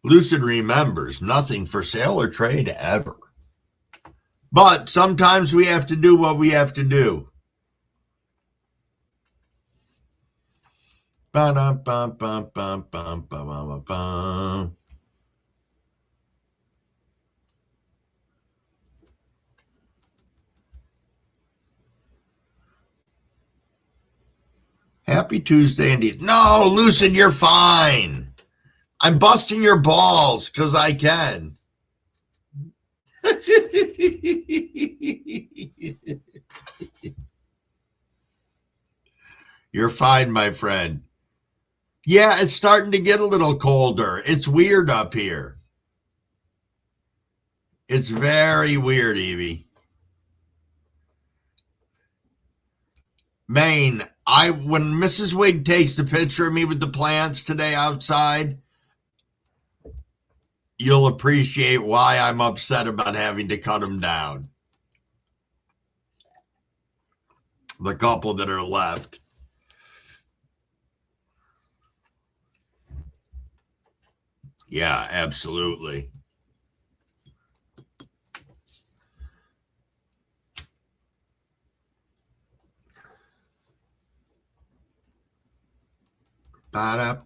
Lucid remembers nothing for sale or trade ever. But sometimes we have to do what we have to do. Happy Tuesday indeed. No, Lucid, you're fine. I'm busting your balls because I can. You're fine, my friend. Yeah, it's starting to get a little colder. It's weird up here. It's very weird, Evie. Maine, when Mrs. Wig takes the picture of me with the plants today outside, you'll appreciate why I'm upset about having to cut them down. The couple that are left. Yeah, absolutely. I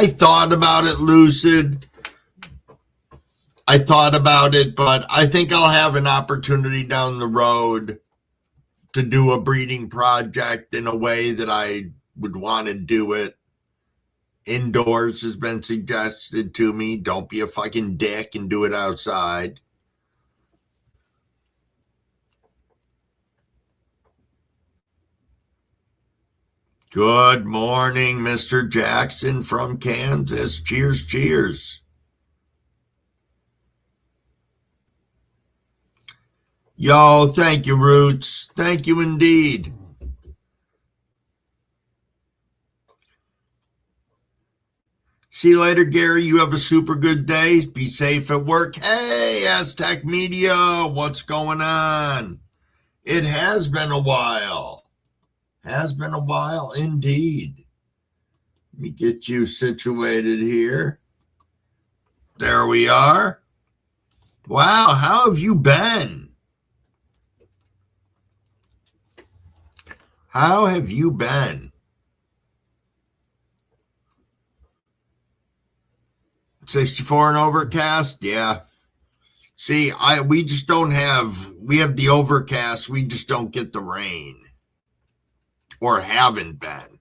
thought about it, Lucid. I thought about it, but I think I'll have an opportunity down the road to do a breeding project in a way that I would want to do it. Indoors has been suggested to me. Don't be a fucking dick and do it outside. Good morning, Mr. Jackson from Kansas. Cheers, cheers. Yo, thank you, Roots. Thank you indeed. See you later, Gary. You have a super good day. Be safe at work. Hey, Aztec Media, what's going on? It has been a while. Has been a while indeed. Let me get you situated here. There we are. Wow, how have you been? How have you been? 64 and overcast? Yeah. See, we just don't have, we have the overcast. We just don't get the rain. Or haven't been.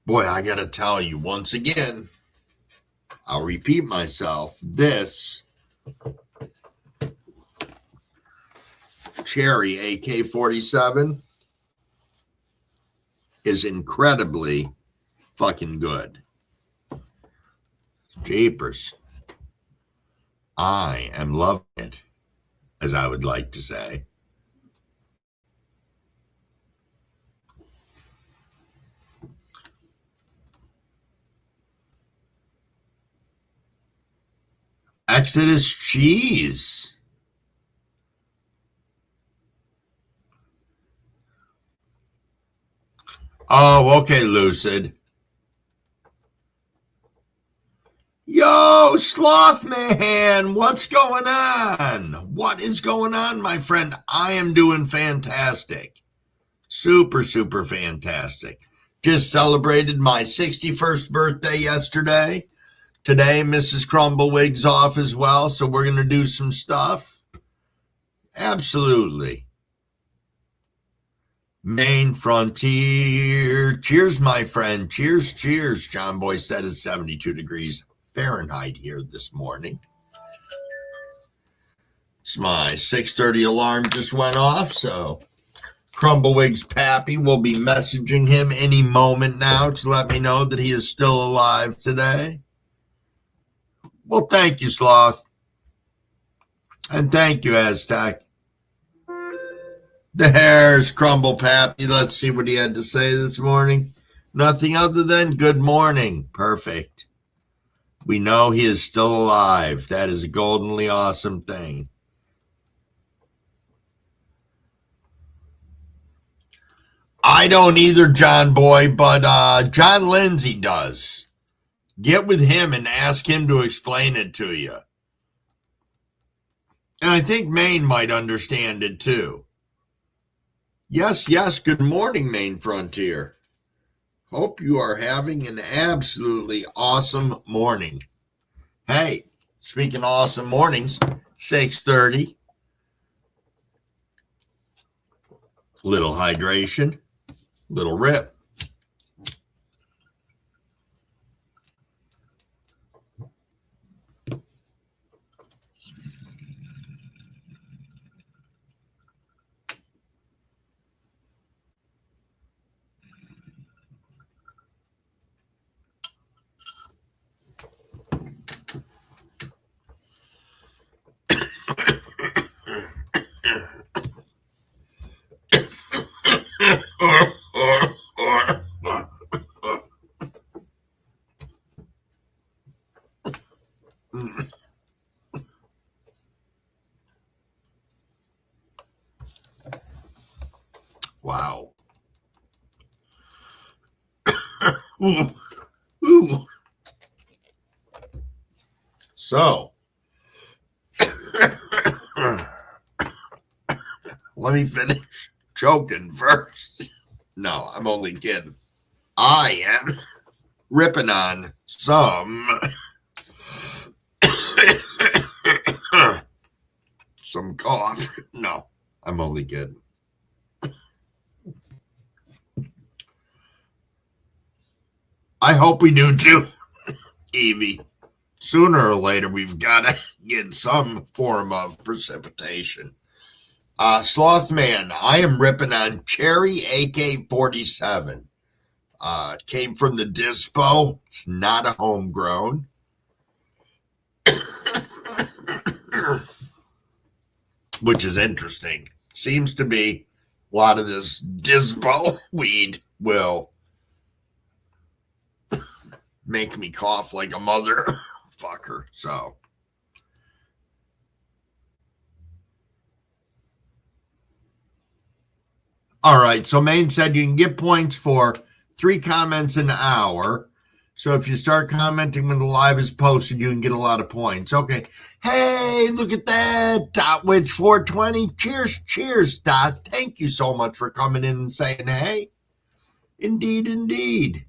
Boy, I got to tell you once again, I'll repeat myself. This Cherry AK-47 is incredibly fucking good. Jeepers. I am loving it, as I would like to say. Exodus cheese. Oh, okay, Lucid. Yo, Sloth Man, what's going on? What is going on, my friend? I am doing fantastic. Super, super fantastic. Just celebrated my 61st birthday yesterday. Today, Mrs. Crumblewig's off as well, so we're going to do some stuff. Absolutely. Main Frontier. Cheers, my friend. Cheers, cheers. John Boy said it's 72 degrees Fahrenheit here this morning. It's my 6:30 alarm just went off, so Crumblewig's pappy will be messaging him any moment now to let me know that he is still alive today. Well, thank you, Sloth. And thank you, Aztec. There's Crumble Pappy. Let's see what he had to say this morning. Nothing other than good morning. Perfect. We know he is still alive. That is a goldenly awesome thing. I don't either, John Boy, but John Lindsay does. Get with him and ask him to explain it to you. And I think Maine might understand it too. Yes, yes, good morning, Main Frontier. Hope you are having an absolutely awesome morning. Hey, speaking of awesome mornings, 6:30. Little hydration, little rip. Wow. Ooh. Ooh. So, let me finish choking first. No, I'm only kidding. I am ripping on some cough. No, I'm only kidding. I hope we do too, Evie. Sooner or later, we've got to get some form of precipitation. Slothman, I am ripping on Cherry AK-47. Came from the Dispo. It's not a homegrown. Which is interesting. Seems to be a lot of this Dispo weed will make me cough like a motherfucker. So. All right. So Maine said you can get points for 3 comments an hour. So if you start commenting when the live is posted, you can get a lot of points. Okay. Hey, look at that. Dot Witch 420. Cheers, cheers, Dot. Thank you so much for coming in and saying hey. Indeed, indeed.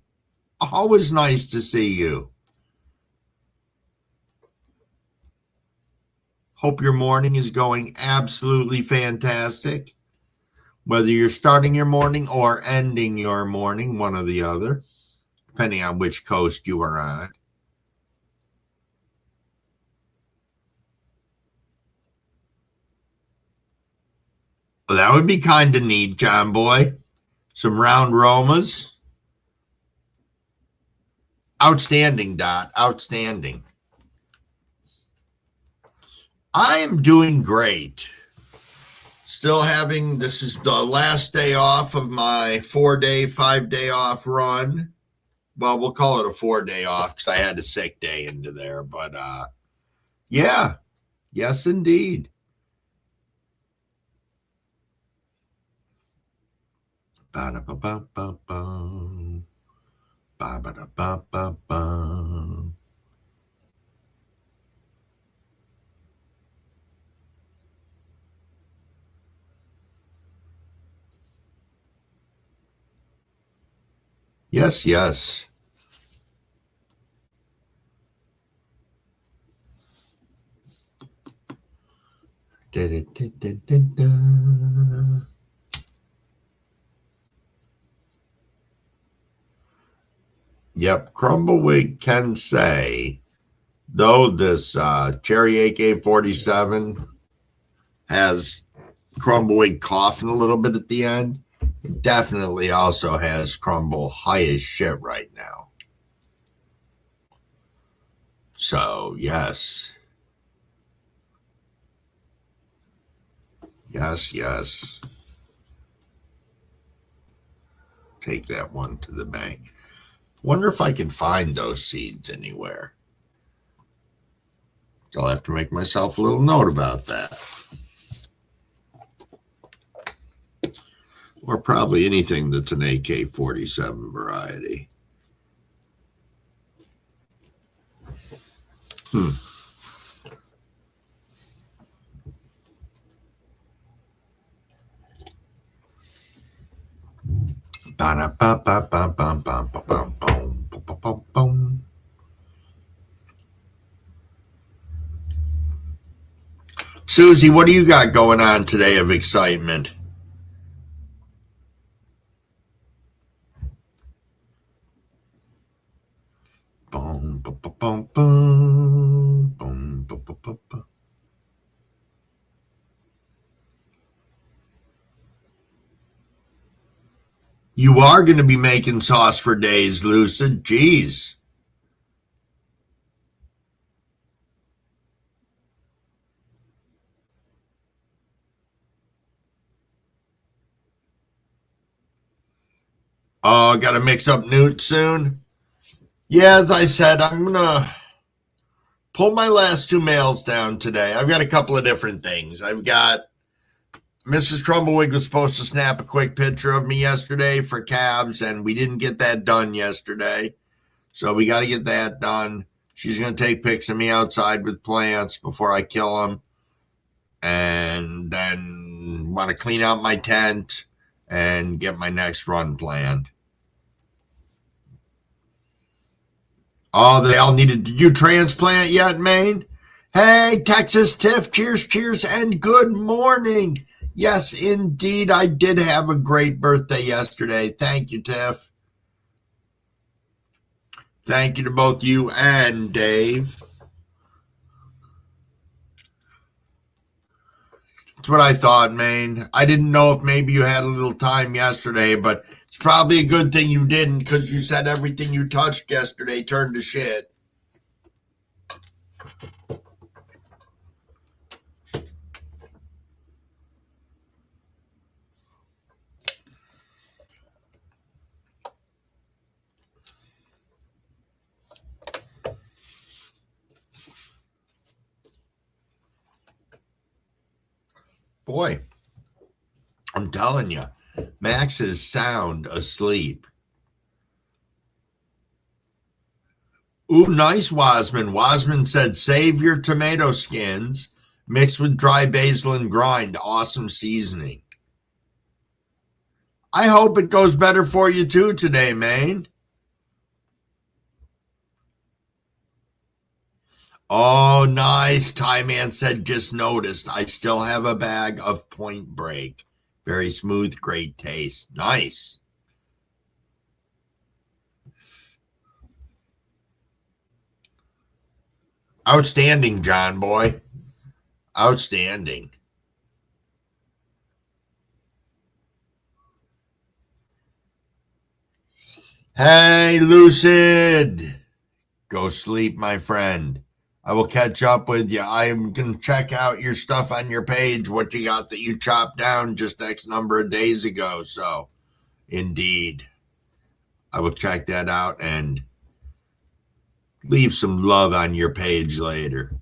Always nice to see you. Hope your morning is going absolutely fantastic. Whether you're starting your morning or ending your morning, one or the other, depending on which coast you are on. Well, that would be kind of neat, John Boy. Some round Romas. Outstanding, Dot. Outstanding. I am doing great. Still having, this is the last day off of my 4-day, 5-day off run. Well, we'll call it a 4-day off because I had a sick day into there. But yeah, yes, indeed. Ba-da-ba-ba-ba-bum. Ba-ba-da-ba-ba-bum. Yes, yes. Da-da-da-da-da-da. Yep, Crumbleweed can say, though this Cherry AK-47 has Crumbleweed coughing a little bit at the end, it definitely also has Crumble high as shit right now. So, yes. Yes, yes. Take that one to the bank. Wonder if I can find those seeds anywhere. I'll have to make myself a little note about that. Or probably anything that's an AK-47 variety. Susie, what do you got going on today of excitement? You are going to be making sauce for days, Lucid. Jeez. Oh, got to mix up Newt soon? Yeah, as I said, I'm going to pull my last 2 mails down today. I've got a couple of different things. I've got Mrs. Crumbleweed was supposed to snap a quick picture of me yesterday for calves, and we didn't get that done yesterday. So we got to get that done. She's going to take pics of me outside with plants before I kill them. And then want to clean out my tent and get my next run planned. Oh, they all needed. Did you transplant yet, Maine? Hey, Texas Tiff, cheers, cheers, and good morning. Yes, indeed, I did have a great birthday yesterday. Thank you, Tiff. Thank you to both you and Dave. That's what I thought, Maine. I didn't know if maybe you had a little time yesterday, but it's probably a good thing you didn't because you said everything you touched yesterday turned to shit. Boy, I'm telling you, Max is sound asleep. Ooh, nice, Wasman. Wasman said, save your tomato skins, mix with dry basil and grind. Awesome seasoning. I hope it goes better for you too today, Maine. Oh, nice. Ty Man said, just noticed. I still have a bag of Point Break. Very smooth, great taste. Nice. Outstanding, John boy. Outstanding. Hey, Lucid. Go sleep, my friend. I will catch up with you. I'm going to check out your stuff on your page, what you got that you chopped down just X number of days ago. So, indeed, I will check that out and leave some love on your page later.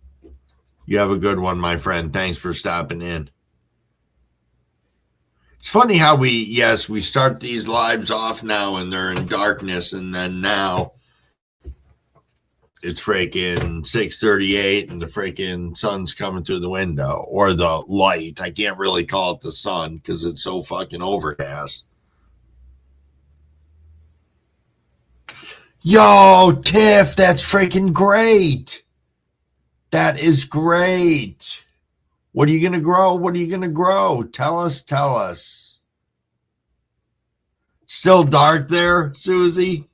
You have a good one, my friend. Thanks for stopping in. It's funny how we start these lives off now and they're in darkness, and then now it's freaking 6:38 and the freaking sun's coming through the window, or the light. I can't really call it the sun because it's so fucking overcast. Yo, Tiff, that's freaking great. That is great. What are you going to grow? What are you going to grow? Tell us. Still dark there, Susie?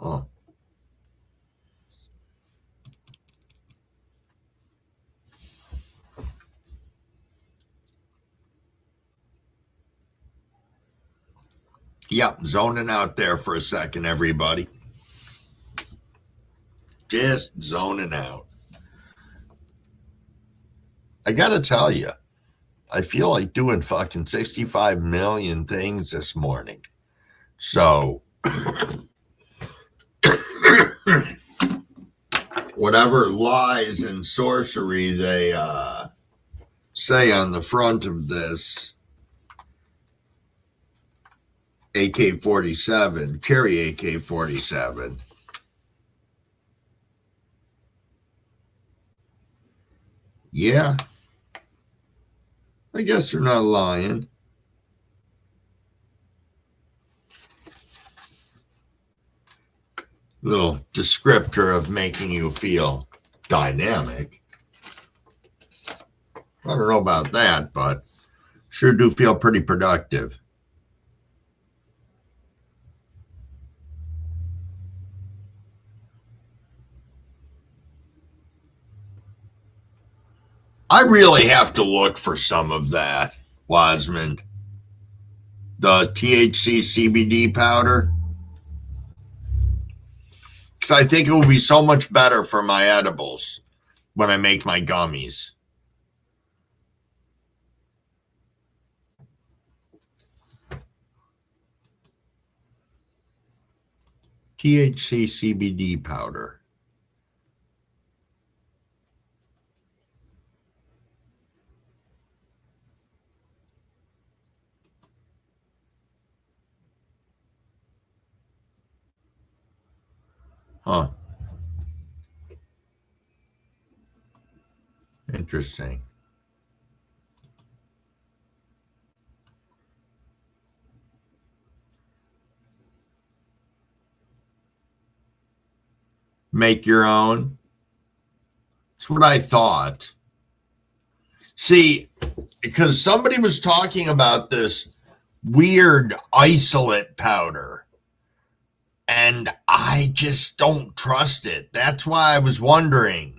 Oh. Yep, zoning out there for a second, everybody. Just zoning out. I gotta tell you, I feel like doing fucking 65 million things this morning. So, whatever lies and sorcery they say on the front of this AK-47, cherry AK-47. Yeah, I guess they're not lying. Little descriptor of making you feel dynamic. I don't know about that, but sure do feel pretty productive. I really have to look for some of that, Wasman. The THC CBD powder. Because I think it will be so much better for my edibles when I make my gummies. THC CBD powder. Huh. Interesting. Make your own. That's what I thought. See, because somebody was talking about this weird isolate powder, and I just don't trust it. That's why I was wondering.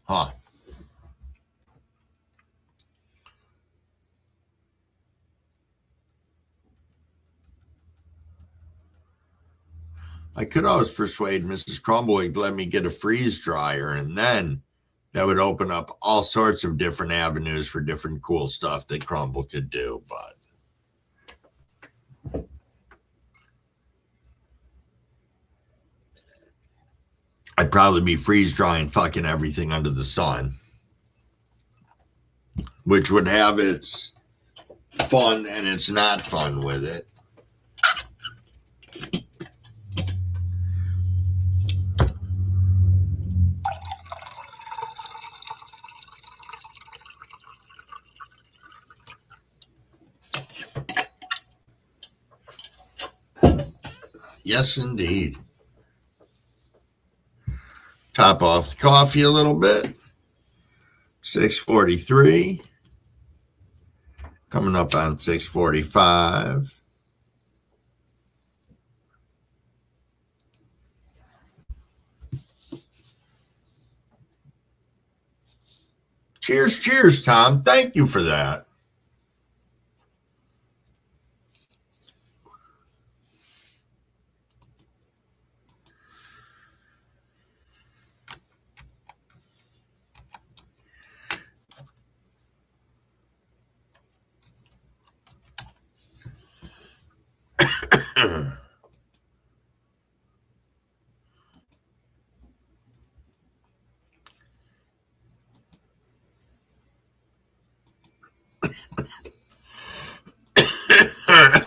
Huh. I could always persuade Mrs. Crumblewick to let me get a freeze dryer, and then that would open up all sorts of different avenues for different cool stuff that Crumble could do, but I'd probably be freeze drying fucking everything under the sun, which would have its fun and its not fun with it. Yes, indeed. Top off the coffee a little bit. 6:43. Coming up on 6:45. Cheers, cheers, Tom. Thank you for that.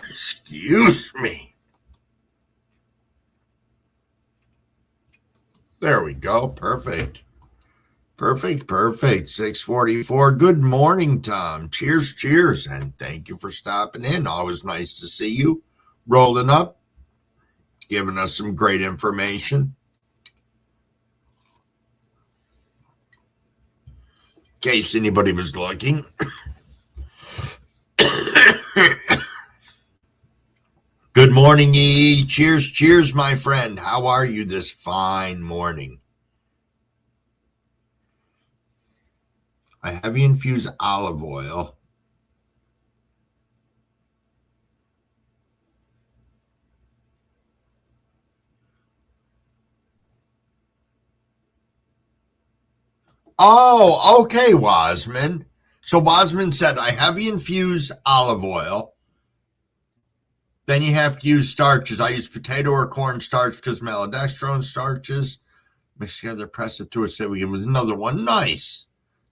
Excuse me. There we go. Perfect. Perfect. 6:44. Good morning, Tom. Cheers, cheers. And thank you for stopping in. Always nice to see you. Rolling up. Giving us some great information. In case anybody was looking. Good morning, E. Cheers, cheers, my friend. How are you this fine morning? I heavy infuse olive oil. Oh, okay, Wasman. So Wasman said, I heavy infuse olive oil. Then you have to use starches. I use potato or corn starch because maltodextrin starches. Mix together, press it to a sieve again with another one. Nice.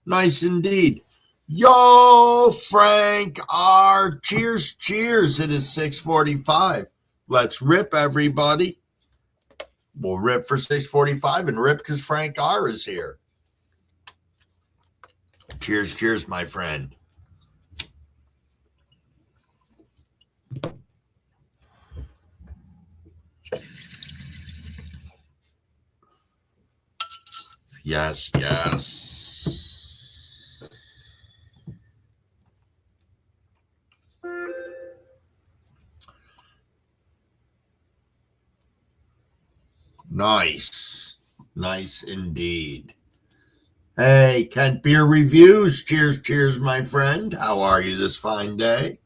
Nice indeed. Yo, Frank R. Cheers, cheers. It is 6:45. Let's rip, everybody. We'll rip for 6:45 and rip because Frank R. is here. Cheers, cheers, my friend. Yes, yes. Nice. Nice indeed. Hey, Kent Beer Reviews. Cheers, cheers, my friend. How are you this fine day?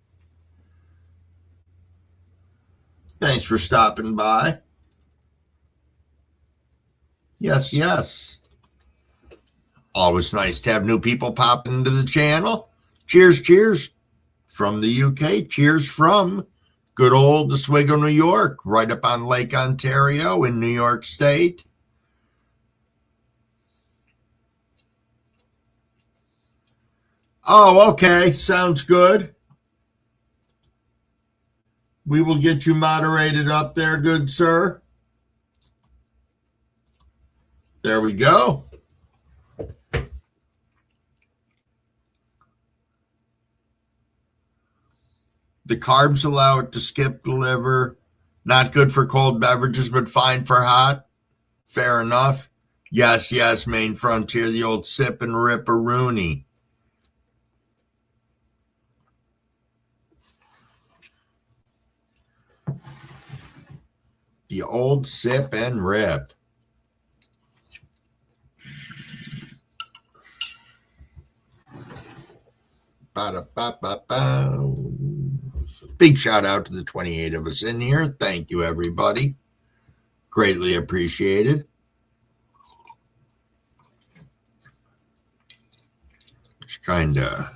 Thanks for stopping by. Yes, yes. Always nice to have new people pop into the channel. Cheers, cheers from the UK. Cheers from good old Oswego, New York, right up on Lake Ontario in New York State. Oh, okay. Sounds good. We will get you moderated up there, good sir. There we go. The carbs allow it to skip the liver. Not good for cold beverages, but fine for hot. Fair enough. Yes, yes, Main Frontier, the old sip and rip-a-rooney. The old sip and rip. Ba-da-ba-ba-ba. Big shout out to the 28 of us in here. Thank you, everybody. Greatly appreciated. Just kind of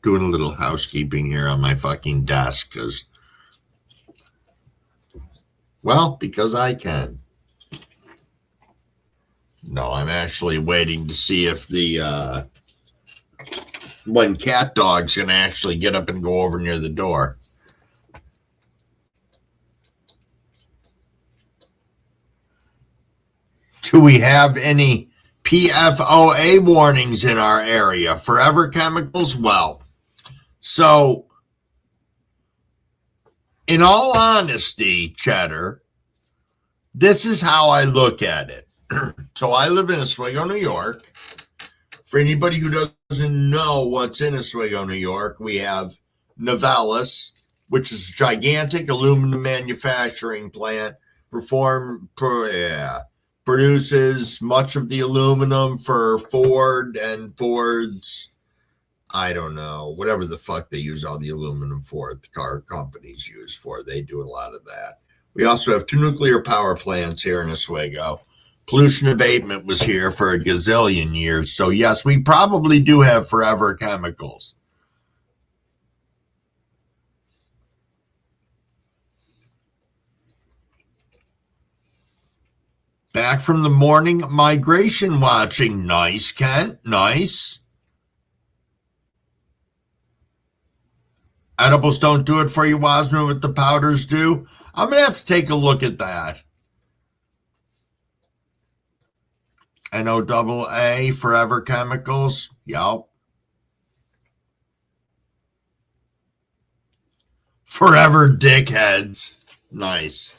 doing a little housekeeping here on my fucking desk because I can. No, I'm actually waiting to see if the one cat dog's going to actually get up and go over near the door. Do we have any PFOA warnings in our area? Forever Chemicals? Well, so in all honesty, Cheddar, this is how I look at it. So I live in Oswego, New York. For anybody who doesn't know what's in Oswego, New York, we have Novelis, which is a gigantic aluminum manufacturing plant, produces much of the aluminum for Ford and Ford's, I don't know, whatever the fuck they use all the aluminum for, the car companies use for. They do a lot of that. We also have 2 nuclear power plants here in Oswego. Pollution abatement was here for a gazillion years. So yes, we probably do have Forever Chemicals. Back from the morning migration watching. Nice, Kent. Nice. Edibles don't do it for you, Wasman, what the powders do. I'm going to have to take a look at that. NOAA, Forever Chemicals. Yup. Forever dickheads. Nice.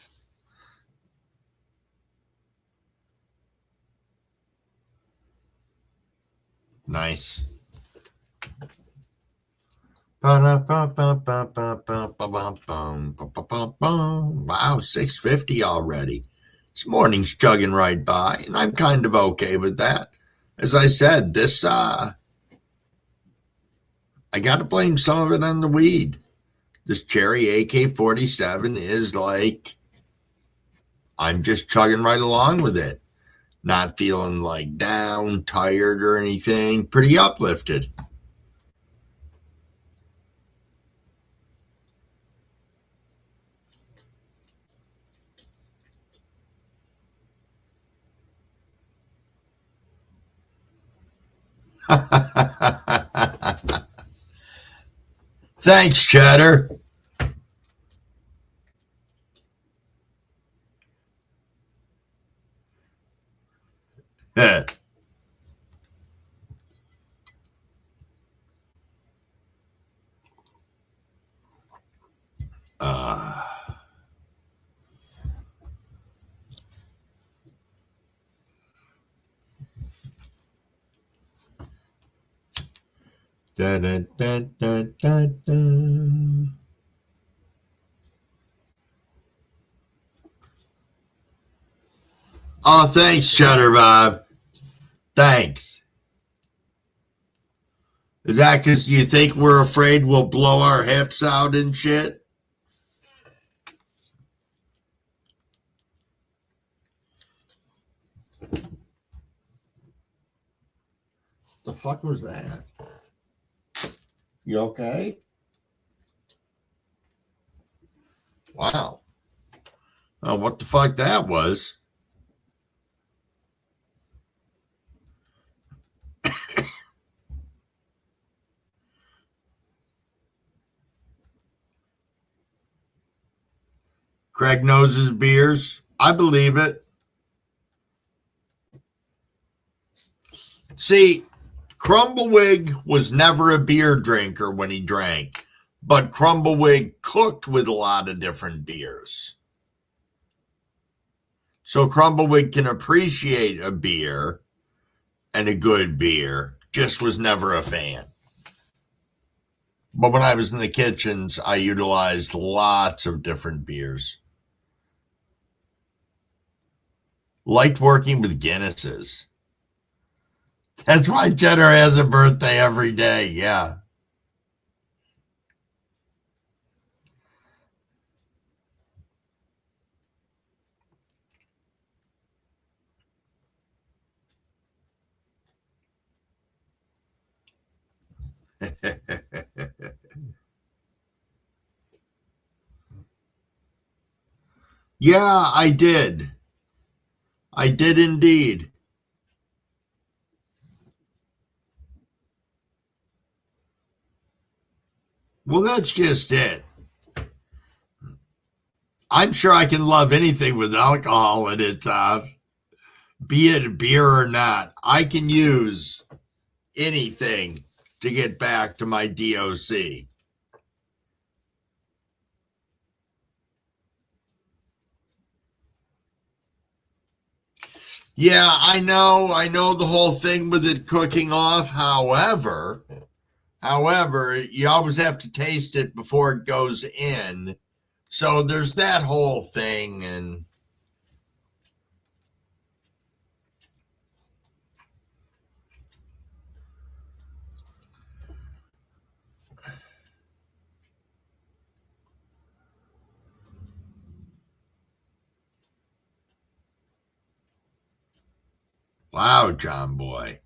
Nice. Wow, 6:50 already. This morning's chugging right by, and I'm kind of okay with that. As I said, this, I got to blame some of it on the weed. This cherry AK-47 is like, I'm just chugging right along with it. Not feeling like down, tired, or anything. Pretty uplifted. Thanks, Cheddar. Da, da, da, da, da, da. Oh, thanks, Cheddar Bob. Thanks. Is that because you think we're afraid we'll blow our hips out and shit? The fuck was that? You okay? Wow. Oh, what the fuck that was? Craig knows his beers. I believe it. See, Crumbawig was never a beer drinker when he drank, but Crumbawig cooked with a lot of different beers. So Crumbawig can appreciate a beer and a good beer, just was never a fan. But when I was in the kitchens, I utilized lots of different beers. Liked working with Guinnesses. That's why Cheddar has a birthday every day. Yeah. Yeah, I did. I did indeed. Well, that's just it. I'm sure I can love anything with alcohol in it, be it beer or not. I can use anything to get back to my DOC. Yeah, I know the whole thing with it cooking off. However, you always have to taste it before it goes in. So there's that whole thing. And wow, John Boy.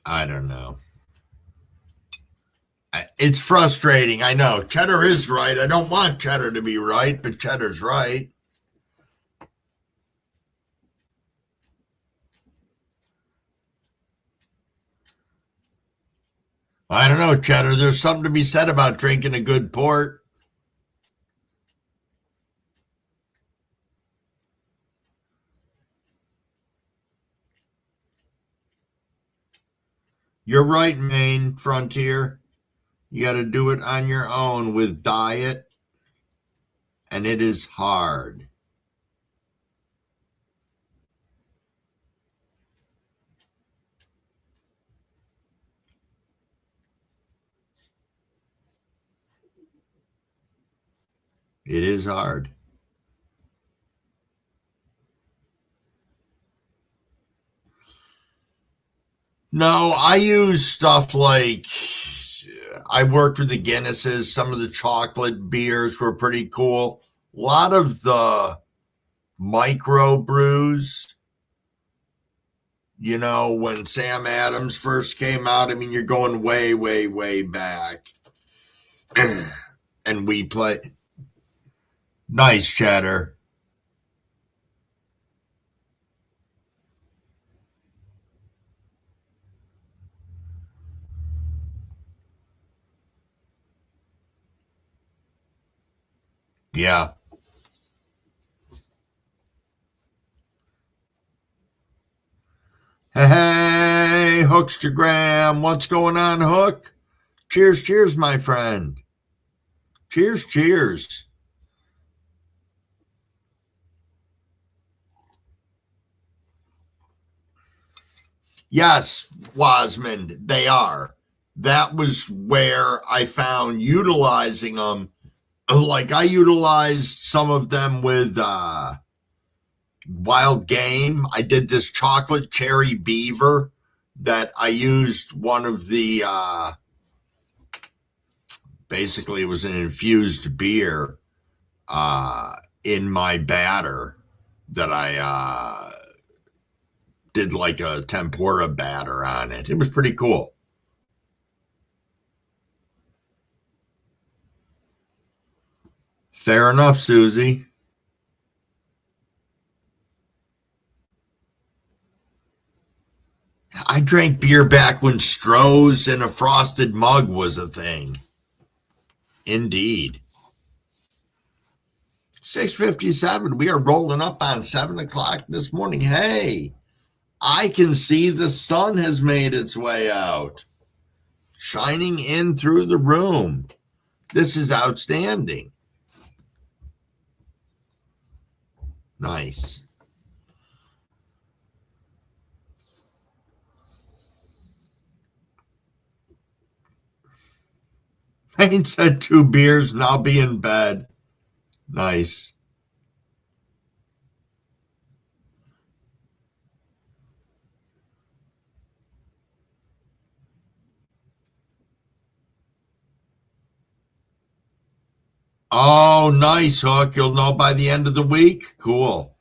I don't know. It's frustrating. I know. Cheddar is right. I don't want Cheddar to be right, but Cheddar's right. I don't know, Cheddar. There's something to be said about drinking a good port. You're right, Maine Frontier. You got to do it on your own with diet, and it is hard. It is hard. No, I use stuff like I worked with the Guinnesses. Some of the chocolate beers were pretty cool. A lot of the micro brews, when Sam Adams first came out, I mean, you're going way, way, way back. And we play. Nice, Cheddar. Yeah. Hey, Hookstagram. What's going on, Hook? Cheers, cheers, my friend. Cheers, cheers. Yes, Wasmond, they are. that was where I found utilizing them. Like I utilized some of them with wild game. I did this chocolate cherry beaver that I used one of the, basically it was an infused beer in my batter that I did like a tempura batter on it. It was pretty cool. Fair enough, Susie. I drank beer back when Stroh's in a frosted mug was a thing. Indeed. 6:57. We are rolling up on 7 o'clock this morning. Hey, I can see the sun has made its way out, shining in through the room. This is outstanding. Nice. Payne said 2 beers and I'll be in bed. Nice. Oh, nice, Hook. You'll know by the end of the week? Cool.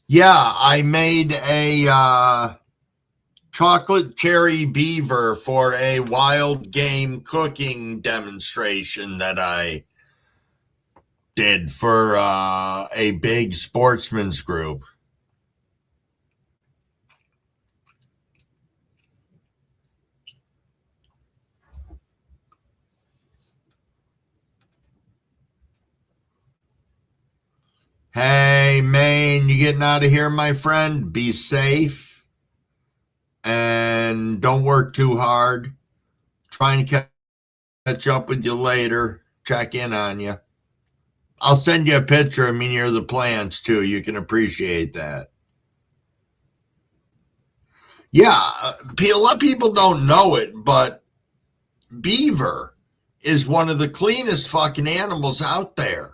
Yeah, I made a chocolate cherry beaver for a wild game cooking demonstration that I did for a big sportsman's group. Hey, Maine, you getting out of here, my friend? Be safe and don't work too hard. Trying to catch up with you later. Check in on you. I'll send you a picture of me near the plants, too. You can appreciate that. Yeah, a lot of people don't know it, but beaver is one of the cleanest fucking animals out there.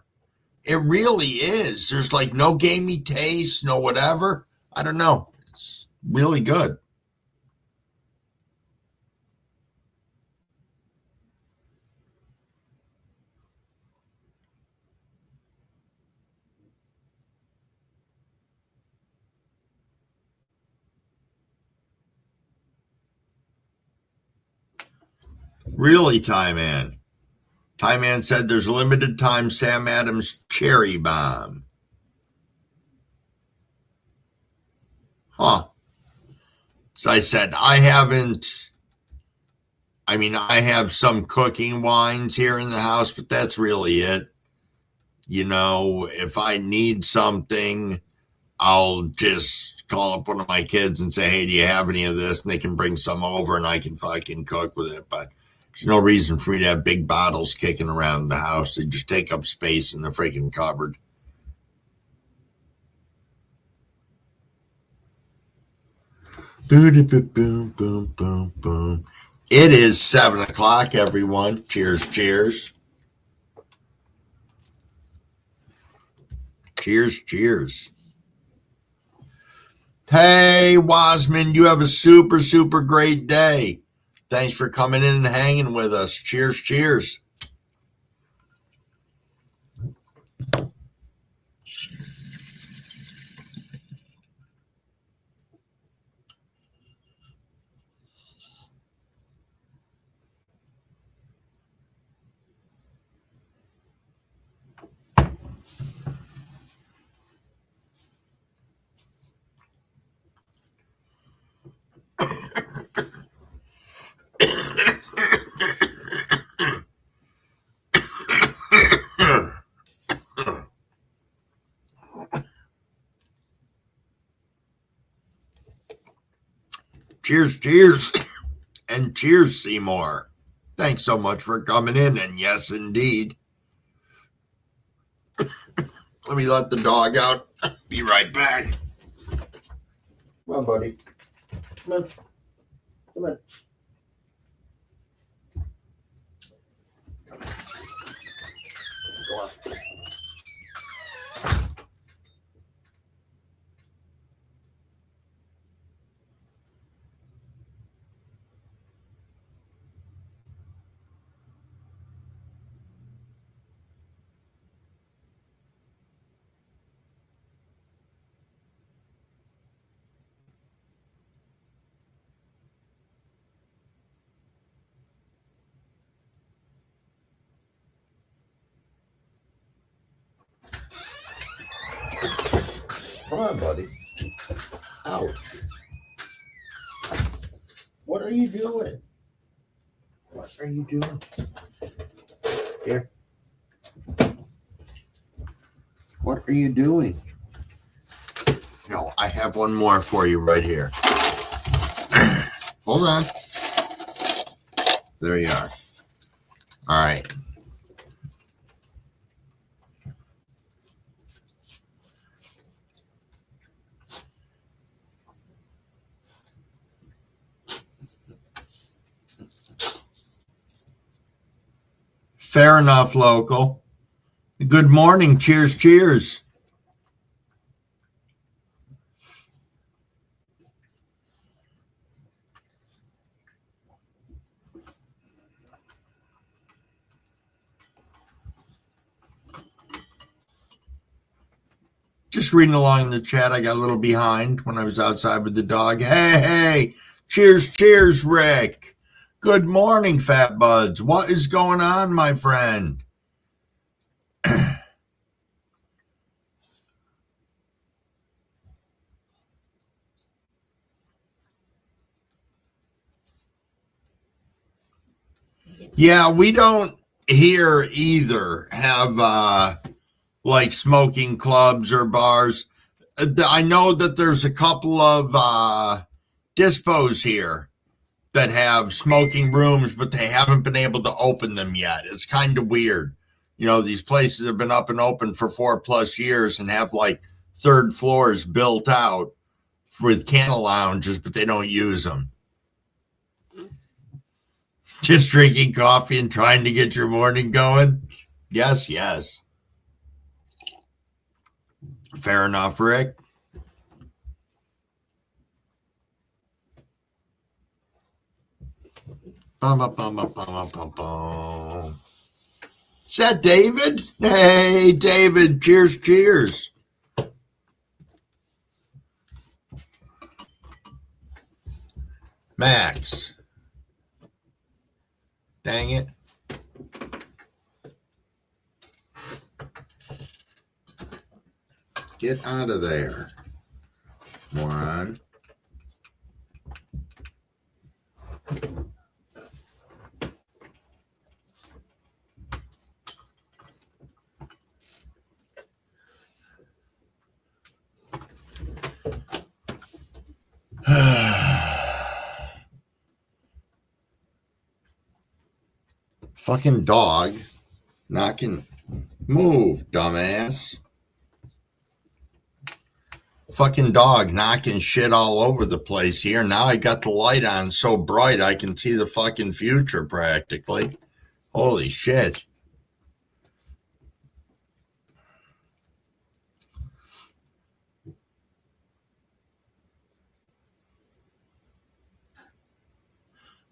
It really is. There's like no gamey taste, no whatever. I don't know. It's really good. Really, Tie Man. Tie Man said there's a limited time Sam Adams cherry bomb. Huh. As I said, I have some cooking wines here in the house, but that's really it. You know, if I need something, I'll just call up one of my kids and say, hey, do you have any of this? And they can bring some over and I can fucking cook with it. But there's no reason for me to have big bottles kicking around the house. They just take up space in the freaking cupboard. Boom, boom, boom, boom, boom. It is 7 o'clock, everyone. Cheers, cheers. Cheers, cheers. Hey, Wasman, you have a super, super great day. Thanks for coming in and hanging with us. Cheers, cheers. Cheers, cheers, and cheers, Seymour. Thanks so much for coming in, and yes, indeed. Let me let the dog out. Be right back. Come on, buddy. Come on. Come on. Go on. Come on, buddy. Out. What are you doing? What are you doing? Here. What are you doing? No, I have one more for you right here. Hold on. There you are. All right. Fair enough, local. Good morning. Cheers, cheers. Just reading along in the chat. I got a little behind when I was outside with the dog. Hey. Cheers, cheers, Rick. Good morning, Fat Buds. What is going on, my friend? Yeah, we don't here either have like smoking clubs or bars. I know that there's a couple of dispos here that have smoking rooms, but they haven't been able to open them yet. It's kind of weird. You know, these places have been up and open for 4+ years and have like third floors built out with candle lounges, but they don't use them. Just drinking coffee and trying to get your morning going? Yes. Fair enough, Rick. Is that David? Hey, David. Cheers, cheers. Max. Dang it. Get out of there, moron. Fucking dog knocking. Move, dumbass. Fucking dog knocking shit all over the place here. Now I got the light on so bright I can see the fucking future practically. Holy shit.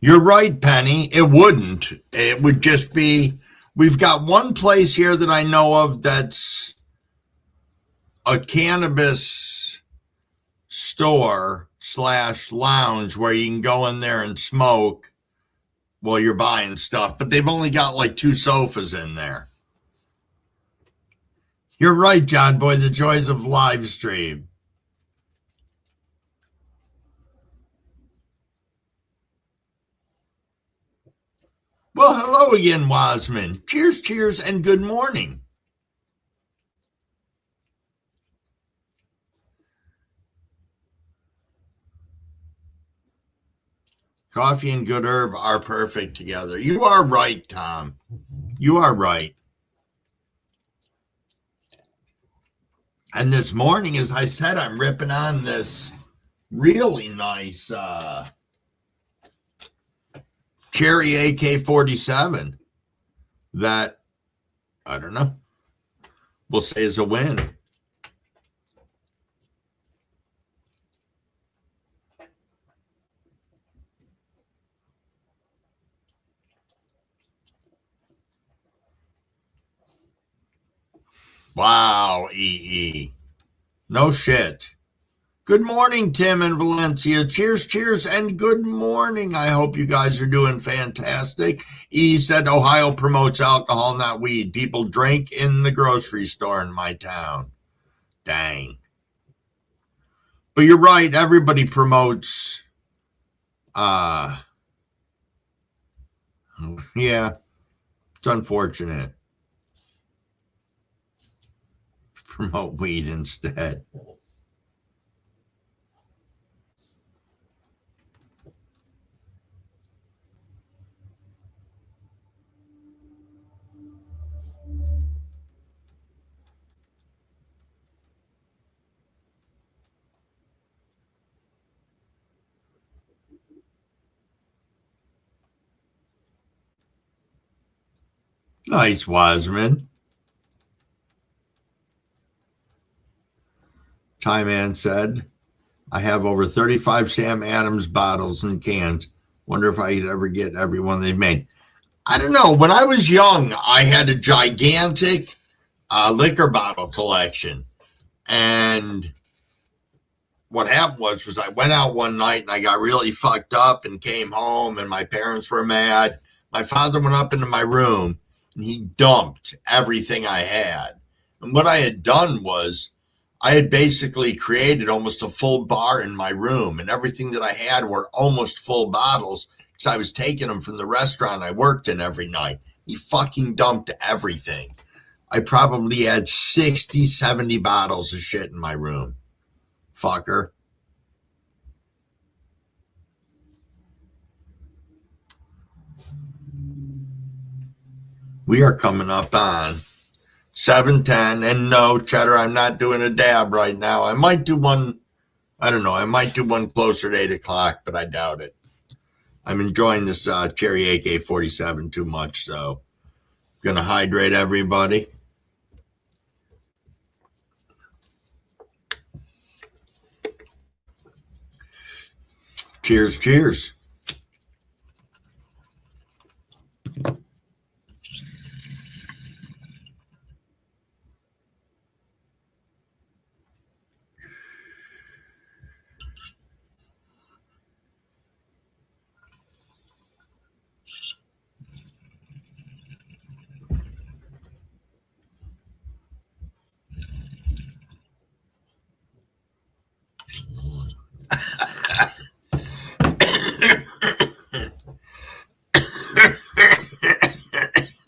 You're right, Penny. It wouldn't. It would just be, we've got one place here that I know of that's a cannabis store / lounge where you can go in there and smoke while you're buying stuff, but they've only got like 2 sofas in there. You're right, John Boy, the joys of live stream. Well, hello again, Wiseman. Cheers, cheers, and good morning. Coffee and good herb are perfect together. You are right, Tom. You are right. And this morning, as I said, I'm ripping on this really nice cherry AK-47 that, I don't know, we'll say is a win. Wow, EE. No shit. Good morning, Tim and Valencia. Cheers, cheers, and good morning. I hope you guys are doing fantastic. E said Ohio promotes alcohol, not weed. People drink in the grocery store in my town. Dang. But you're right. Everybody promotes. Yeah, it's unfortunate. Promote weed instead. Nice, Wiseman. Tie Man said, I have over 35 Sam Adams bottles and cans. Wonder if I'd ever get every one they've made. I don't know. When I was young, I had a gigantic liquor bottle collection. And what happened was I went out one night and I got really fucked up and came home and my parents were mad. My father went up into my room and he dumped everything I had. And what I had done was I had basically created almost a full bar in my room, and everything that I had were almost full bottles because I was taking them from the restaurant I worked in every night. He fucking dumped everything. I probably had 60, 70 bottles of shit in my room. Fucker. We are coming up on 7:10, and no, Cheddar, I'm not doing a dab right now. I might do one, I don't know, I might do one closer to 8 o'clock, but I doubt it. I'm enjoying this cherry AK-47 too much, so I'm going to hydrate everybody. Cheers, cheers.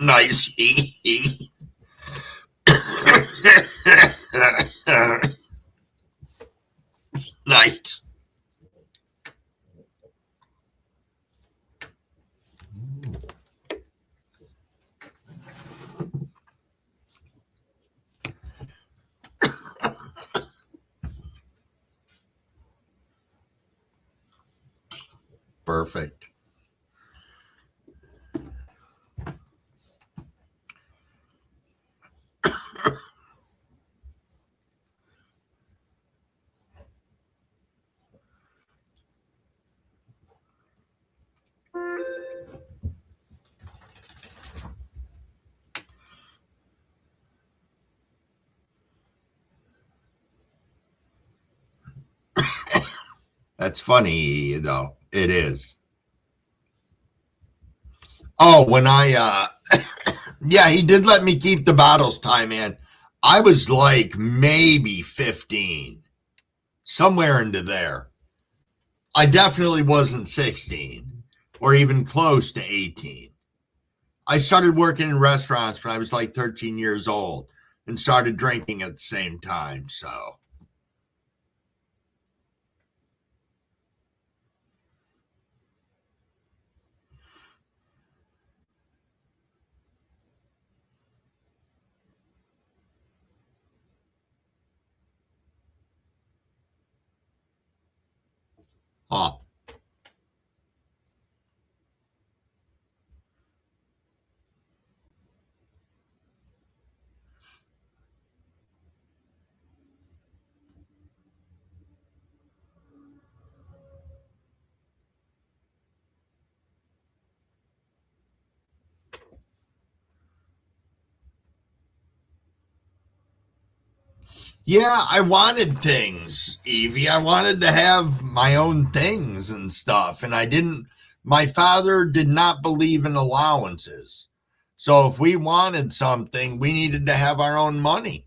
Nice. Nice. Perfect. That's funny, though. It is. Oh, when yeah, he did let me keep the bottles, Ty Man. I was like maybe 15, somewhere into there. I definitely wasn't 16 or even close to 18. I started working in restaurants when I was like 13 years old and started drinking at the same time, so. Huh. Yeah, I wanted things, Evie. I wanted to have my own things and stuff. And I didn't, my father did not believe in allowances. So if we wanted something, we needed to have our own money.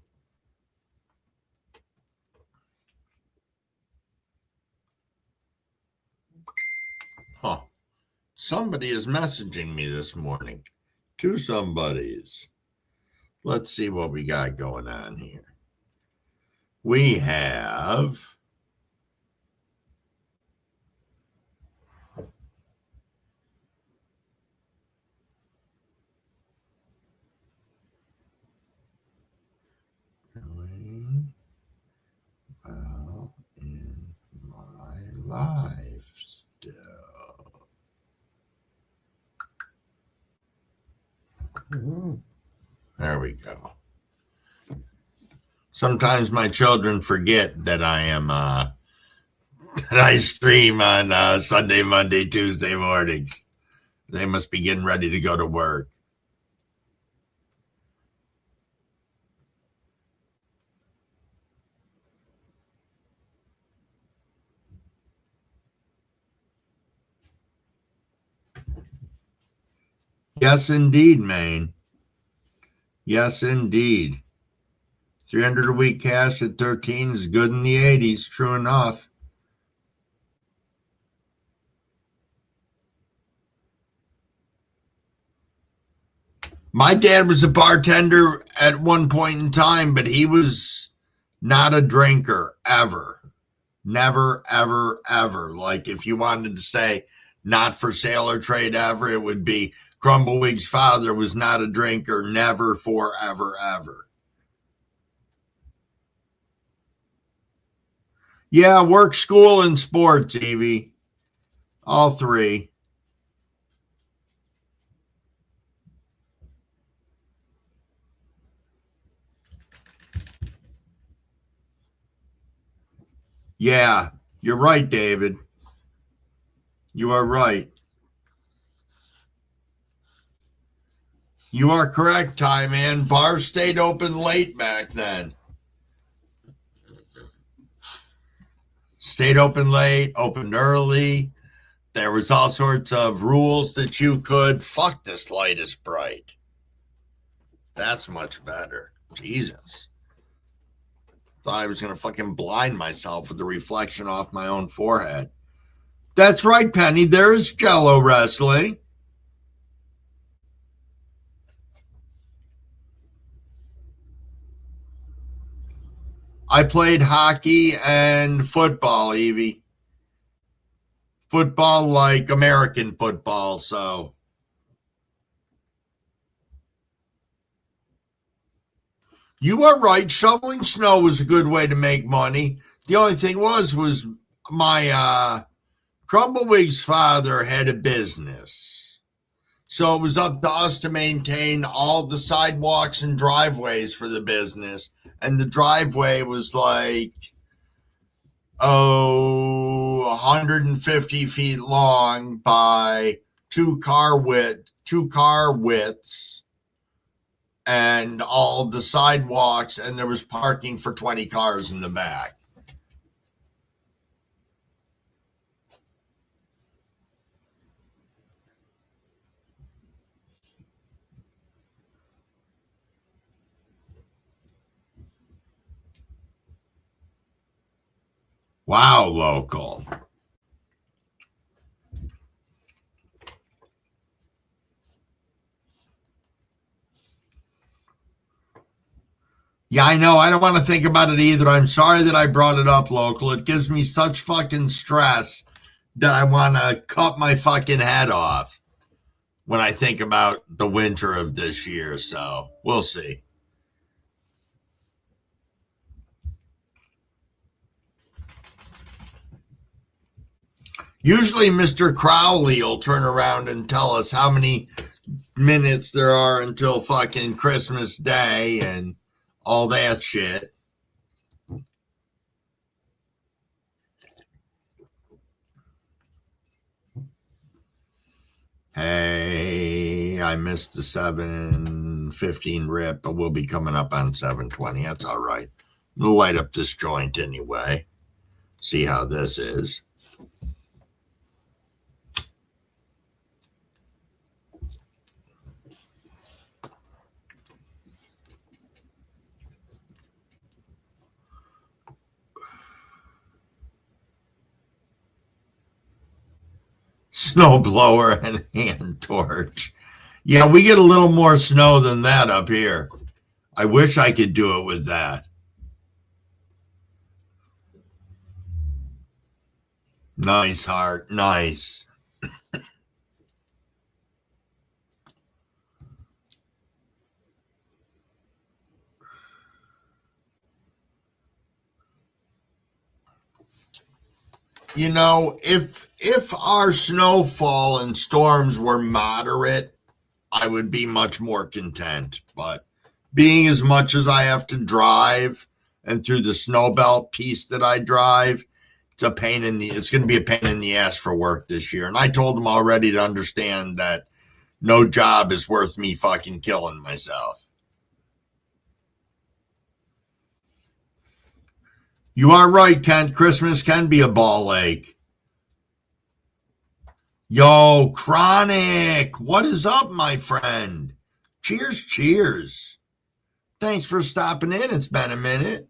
Huh. Somebody is messaging me this morning. Two somebodies. Let's see what we got going on here. We have doing well in my life still. There we go. Sometimes my children forget that I am that I stream on Sunday, Monday, Tuesday mornings. They must be getting ready to go to work. Yes, indeed, Maine. Yes, indeed. 300 a week cash at 13 is good in the 80s. True enough. My dad was a bartender at one point in time, but he was not a drinker ever. Never, ever, ever. Like if you wanted to say not for sale or trade ever, it would be Crumbleweed's father was not a drinker, never, forever, ever. Yeah, work, school, and sports, Evie. All three. Yeah, you're right, David. You are right. You are correct, Ty, man. Bars stayed open late back then. Stayed open late, opened early. There was all sorts of rules that you could. Fuck, this light is bright. That's much better. Jesus. Thought I was going to fucking blind myself with the reflection off my own forehead. That's right, Penny. There is Jello wrestling. I played hockey and football, Evie. Football like American football, so. You are right. Shoveling snow was a good way to make money. The only thing was my Crumbleweed's father had a business. So it was up to us to maintain all the sidewalks and driveways for the business. And the driveway was like, 150 feet long by two car widths, and all the sidewalks, and there was parking for 20 cars in the back. Wow, local. Yeah, I know. I don't want to think about it either. I'm sorry that I brought it up, local. It gives me such fucking stress that I want to cut my fucking head off when I think about the winter of this year. So we'll see. Usually Mr. Crowley will turn around and tell us how many minutes there are until fucking Christmas Day and all that shit. Hey, I missed the 7:15 rip, but we'll be coming up on 7:20. That's all right. We'll light up this joint anyway. See how this is. Snowblower and hand torch. Yeah, we get a little more snow than that up here. I wish I could do it with that. Nice, Heart. Nice. You know, if our snowfall and storms were moderate, I would be much more content. But being as much as I have to drive and through the snow belt piece that I drive, it's going to be a pain in the ass for work this year. And I told them already to understand that no job is worth me fucking killing myself. You are right, Kent. Christmas can be a ball ache. Yo, Chronic, what is up, my friend? Cheers, cheers. Thanks for stopping in. It's been a minute.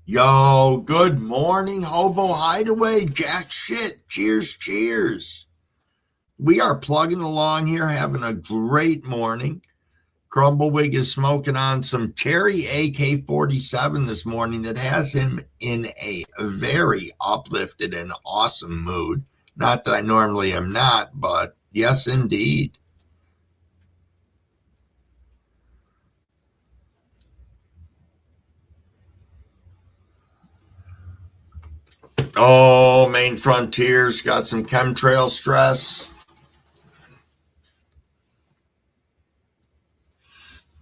Yo, good morning, Hobo Hideaway. Jack shit. Cheers, cheers. We are plugging along here, having a great morning. Crumblewick is smoking on some cherry AK-47 this morning that has him in a very uplifted and awesome mood. Not that I normally am not, but yes, indeed. Oh, Main Frontier's got some chemtrail stress.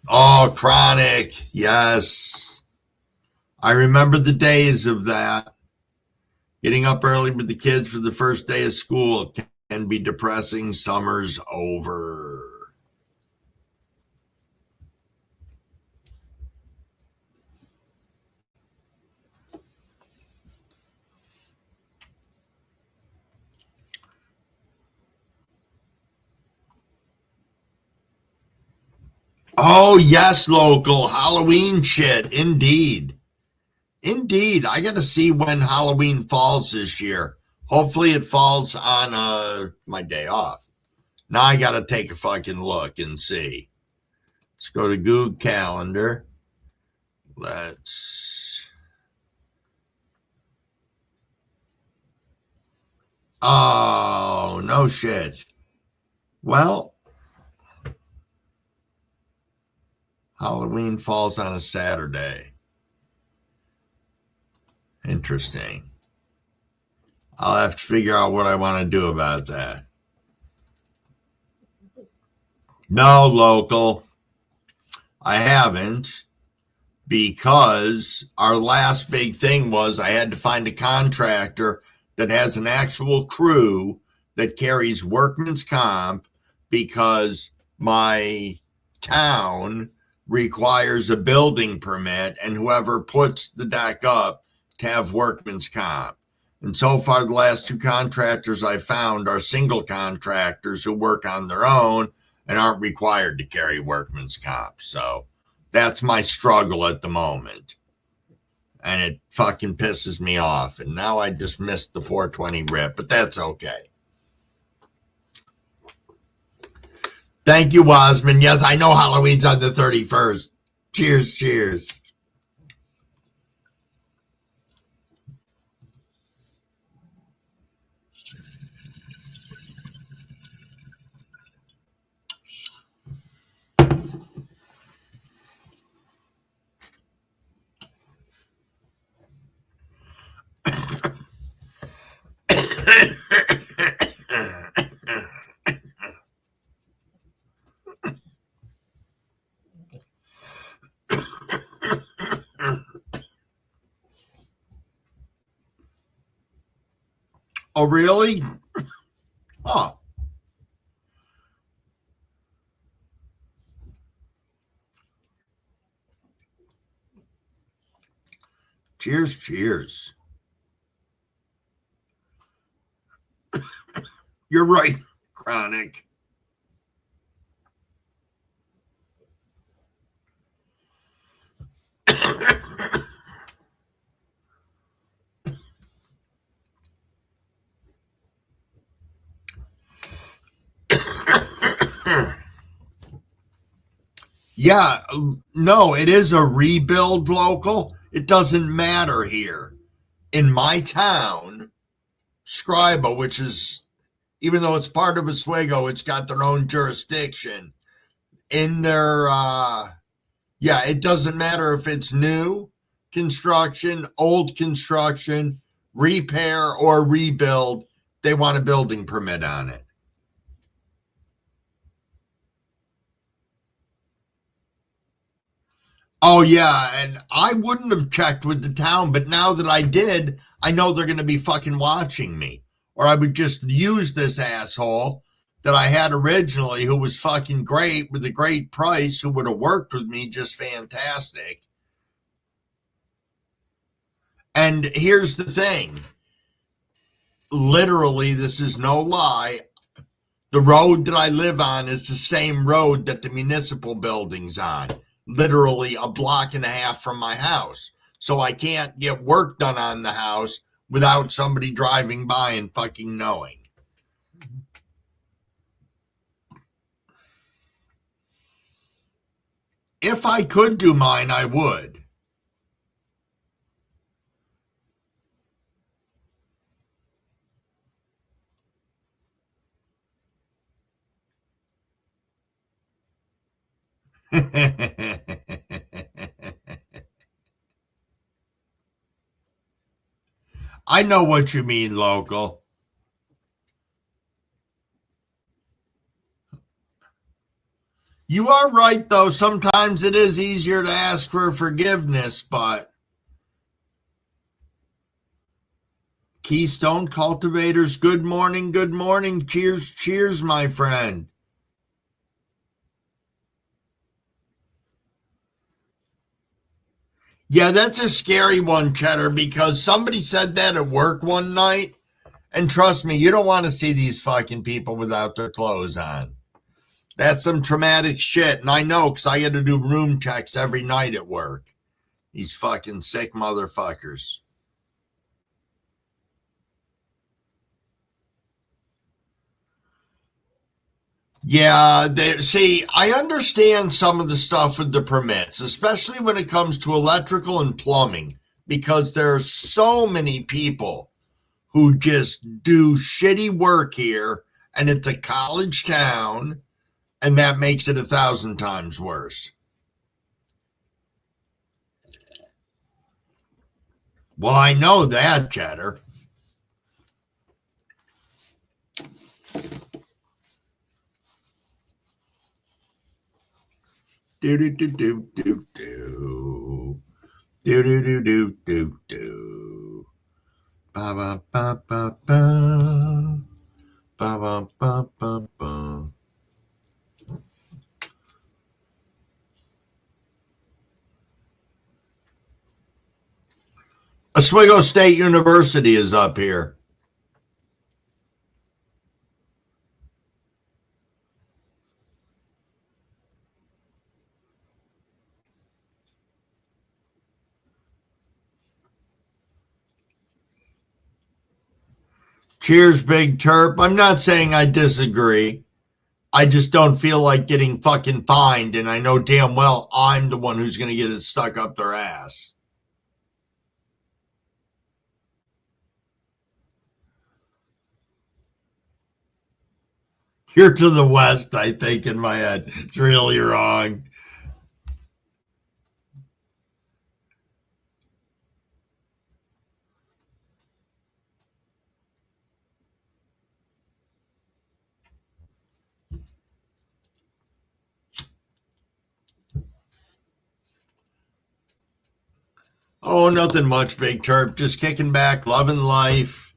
Oh, Chronic. Yes. I remember the days of that. Getting up early with the kids for the first day of school can be depressing. Summer's over. Oh, yes, local Halloween shit. Indeed. Indeed. I got to see when Halloween falls this year. Hopefully it falls on my day off. Now I got to take a fucking look and see. Let's go to Google Calendar. Oh, no shit. Well, Halloween falls on a Saturday. Interesting. I'll have to figure out what I want to do about that. No, local. I haven't, because our last big thing was I had to find a contractor that has an actual crew that carries workman's comp, because my town requires a building permit and whoever puts the deck up to have workman's comp. And so far, the last two contractors I found are single contractors who work on their own and aren't required to carry workman's comp. So that's my struggle at the moment. And it fucking pisses me off. And now I just missed the 420 rip, but that's okay. Thank you, Wasman. Yes, I know Halloween's on the 31st. Cheers, cheers. Oh, really? Oh. Cheers, cheers. You're right, Chronic. Yeah, no, it is a rebuild local. It doesn't matter here. In my town, Scriba, which is, even though it's part of Oswego, it's got their own jurisdiction. In their, yeah, it doesn't matter if it's new construction, old construction, repair, or rebuild. They want a building permit on it. Oh, yeah, and I wouldn't have checked with the town, but now that I did, I know they're going to be fucking watching me. Or I would just use this asshole that I had originally who was fucking great with a great price, who would have worked with me just fantastic. And here's the thing. Literally, this is no lie. The road that I live on is the same road that the municipal building's on. Literally a block and a half from my house. So I can't get work done on the house without somebody driving by and fucking knowing. If I could do mine, I would. I know what you mean, local. You are right, though. Sometimes it is easier to ask for forgiveness, but Keystone Cultivators, good morning, good morning. Cheers, cheers, my friend. Yeah, that's a scary one, Cheddar, because somebody said that at work one night. And trust me, you don't want to see these fucking people without their clothes on. That's some traumatic shit. And I know because I got to do room checks every night at work. These fucking sick motherfuckers. Yeah, see, I understand some of the stuff with the permits, especially when it comes to electrical and plumbing, because there are so many people who just do shitty work here, and it's a college town, and that makes it 1,000 times worse. Well, I know that, Cheddar. Do do do do do do do do do do do do. Ba ba ba ba ba ba ba ba ba ba. Oswego State University is up here. Cheers, Big Terp. I'm not saying I disagree. I just don't feel like getting fucking fined, and I know damn well I'm the one who's going to get it stuck up their ass. You're to the west, I think, in my head. It's really wrong. Oh, nothing much, Big Terp. Just kicking back, loving life.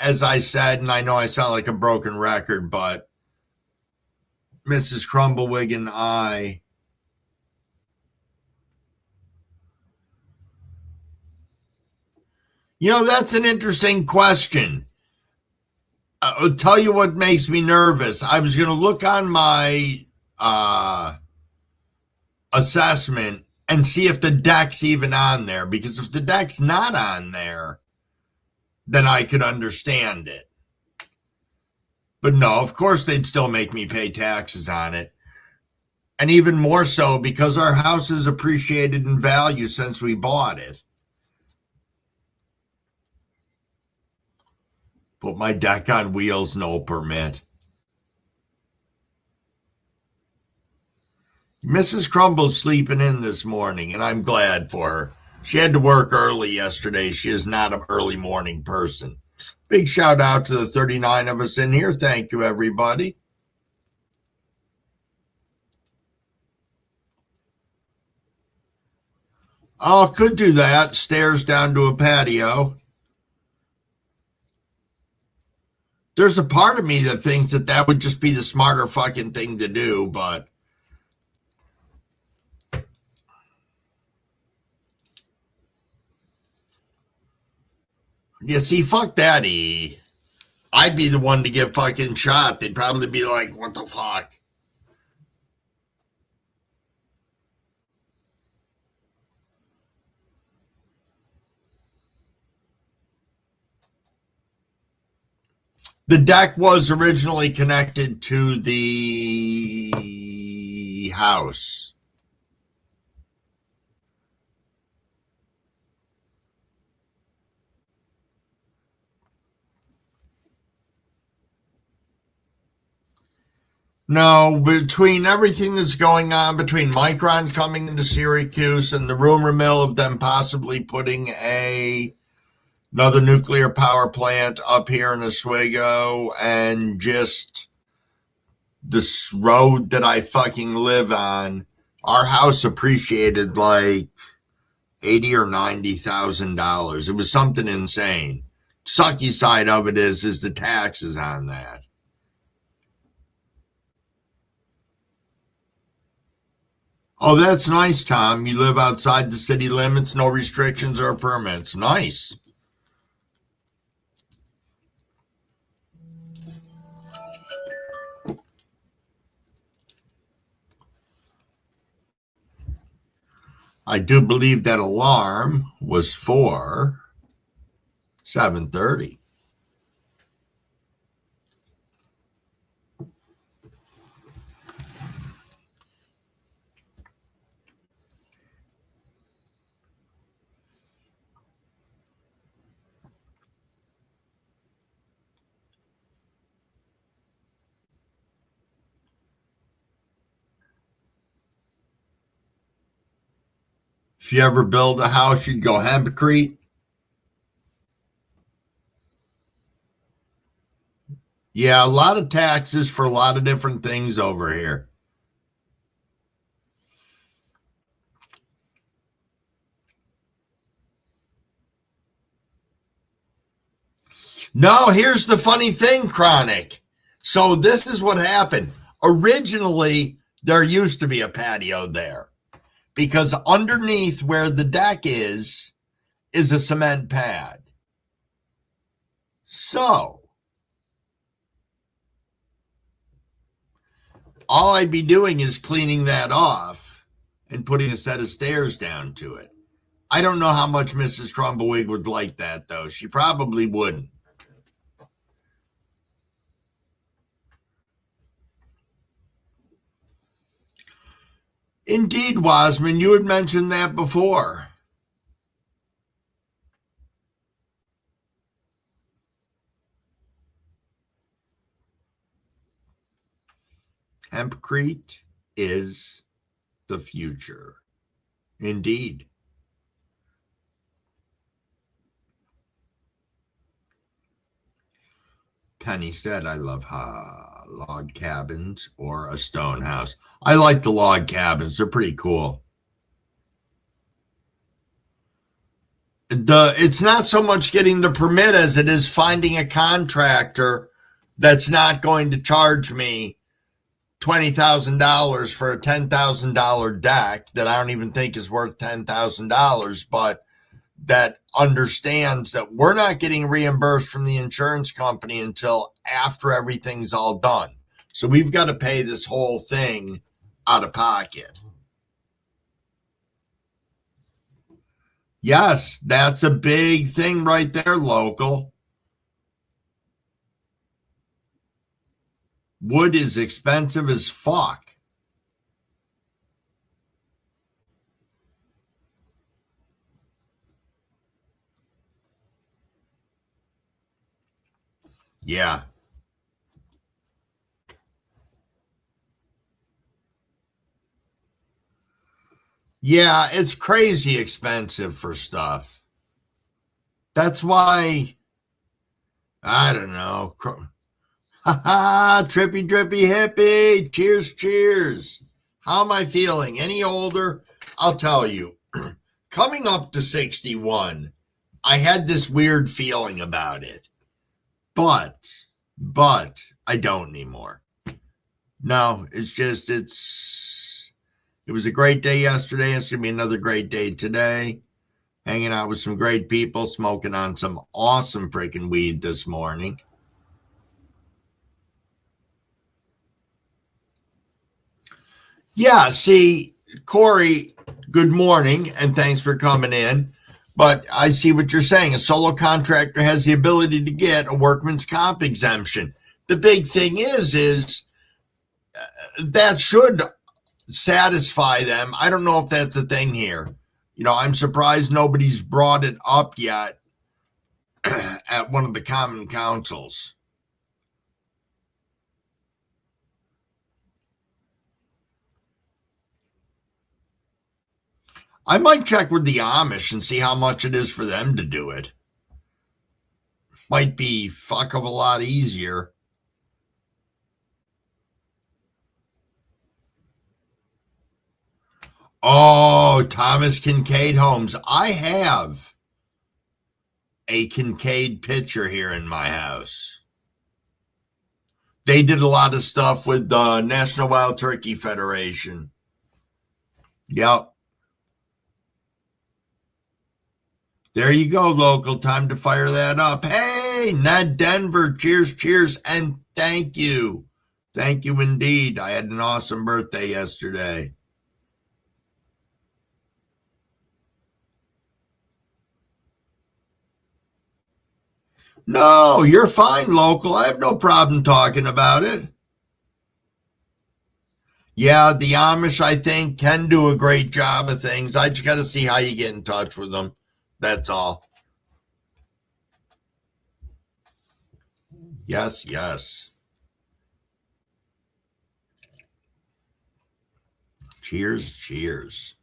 as I said, and I know I sound like a broken record, but Mrs. Crumbawig and I that's an interesting question. I'll tell you what makes me nervous. I was going to look on my assessment and see if the deck's even on there, because if the deck's not on there, then I could understand it. But no, of course they'd still make me pay taxes on it. And even more so because our house has appreciated in value since we bought it. Put my deck on wheels, no permit. Mrs. Crumble's sleeping in this morning, and I'm glad for her. She had to work early yesterday. She is not an early morning person. Big shout out to the 39 of us in here. Thank you, everybody. Oh, could do that. Stairs down to a patio. There's a part of me that thinks that would just be the smarter fucking thing to do, but yeah, see, fuck that, E. I'd be the one to get fucking shot. They'd probably be like, what the fuck? The deck was originally connected to the house. No, between everything that's going on, between Micron coming into Syracuse and the rumor mill of them possibly putting another nuclear power plant up here in Oswego, and just this road that I fucking live on, our house appreciated like $80,000 or $90,000. It was something insane. Sucky side of it is the taxes on that. Oh, that's nice, Tom. You live outside the city limits, no restrictions or permits. Nice. I do believe that alarm was for 7:30. If you ever build a house, you'd go hempcrete. Yeah, a lot of taxes for a lot of different things over here. No, here's the funny thing, Chronic. So this is what happened. Originally, there used to be a patio there, because underneath where the deck is a cement pad. So all I'd be doing is cleaning that off and putting a set of stairs down to it. I don't know how much Mrs. Crumbawig would like that, though. She probably wouldn't. Indeed, Wasman, you had mentioned that before. Hempcrete is the future. Indeed. Penny said, I love log cabins or a stone house. I like the log cabins. They're pretty cool. It's not so much getting the permit as it is finding a contractor that's not going to charge me $20,000 for a $10,000 deck that I don't even think is worth $10,000, but that understands that we're not getting reimbursed from the insurance company until after everything's all done. So we've got to pay this whole thing out of pocket. Yes, that's a big thing right there, local. Wood is expensive as fuck. Yeah. Yeah, it's crazy expensive for stuff. That's why, I don't know. Ha ha, trippy, drippy, hippie. Cheers, cheers. How am I feeling? Any older? I'll tell you. Coming up to 61, I had this weird feeling about it. But I don't anymore. No, it's just, it was a great day yesterday. It's going to be another great day today. Hanging out with some great people, smoking on some awesome freaking weed this morning. Yeah, see, Corey, good morning, and thanks for coming in. But I see what you're saying. A solo contractor has the ability to get a workman's comp exemption. The big thing is that should satisfy them. I don't know if that's a thing here. You know, I'm surprised nobody's brought it up yet at one of the common councils. I might check with the Amish and see how much it is for them to do it. Might be fuck of a lot easier. Oh, Thomas Kincaid homes. I have a Kincaid picture here in my house. They did a lot of stuff with the National Wild Turkey Federation. Yep. There you go, local. Time to fire that up. Hey, Ned Denver. Cheers, cheers, and thank you. Thank you indeed. I had an awesome birthday yesterday. No, you're fine, local. I have no problem talking about it. Yeah, the Amish, I think, can do a great job of things. I just got to see how you get in touch with them. That's all. Yes, yes. Cheers, cheers.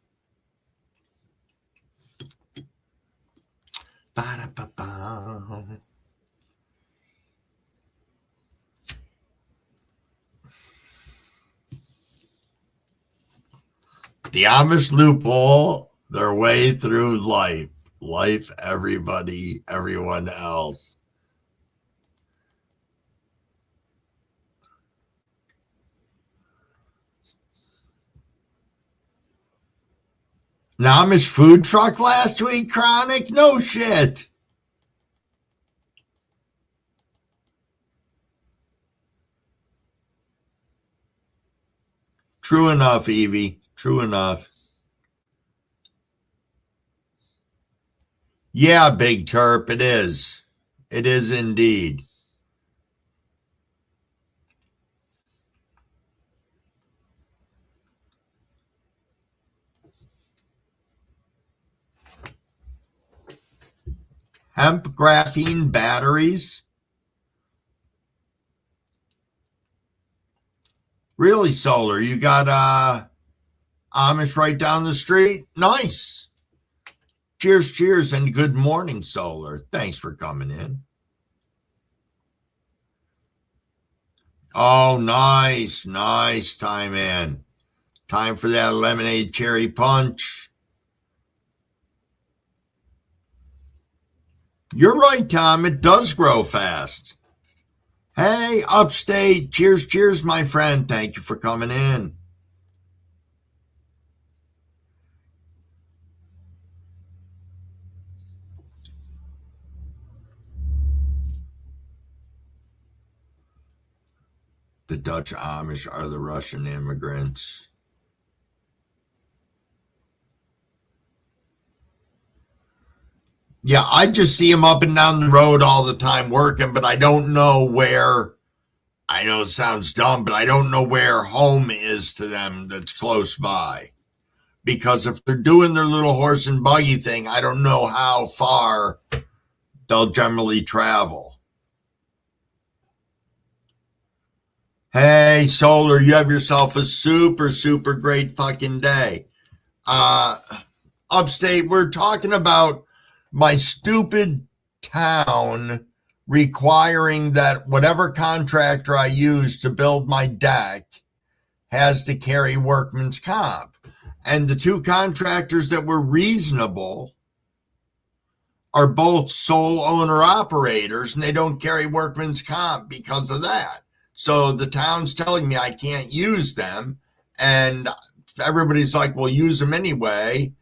Ba-da-ba-ba. The Amish loophole their way through life. Life, everybody, everyone else. An Amish food truck last week, Chronic? No shit. True enough, Evie. True enough. Yeah, Big Terp, it is. It is indeed. Hemp graphene batteries? Really, Solar? You got Amish right down the street? Nice. Cheers, cheers, and good morning, Solar. Thanks for coming in. Oh, nice, nice time in. Time for that lemonade cherry punch. You're right, Tom. It does grow fast. Hey, Upstate. Cheers, cheers, my friend. Thank you for coming in. The Dutch Amish are the Russian immigrants. Yeah, I just see them up and down the road all the time working, but I don't know where. I know it sounds dumb, but I don't know where home is to them that's close by. Because if they're doing their little horse and buggy thing, I don't know how far they'll generally travel. Hey, Solar, you have yourself a super, super great fucking day. Upstate, we're talking about my stupid town requiring that whatever contractor I use to build my deck has to carry workman's comp. And the two contractors that were reasonable are both sole owner operators, and they don't carry workman's comp because of that. So the town's telling me I can't use them, and everybody's like, well, use them anyway.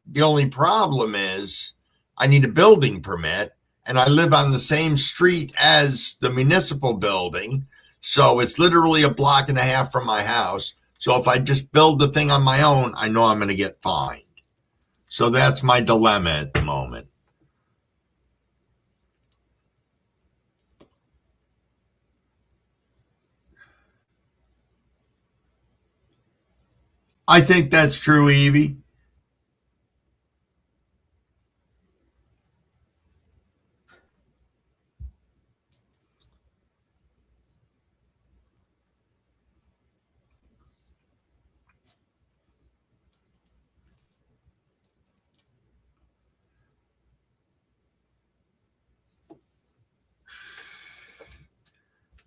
The only problem is I need a building permit, and I live on the same street as the municipal building. So it's literally a block and a half from my house. So if I just build the thing on my own, I know I'm going to get fined. So that's my dilemma at the moment. I think that's true, Evie.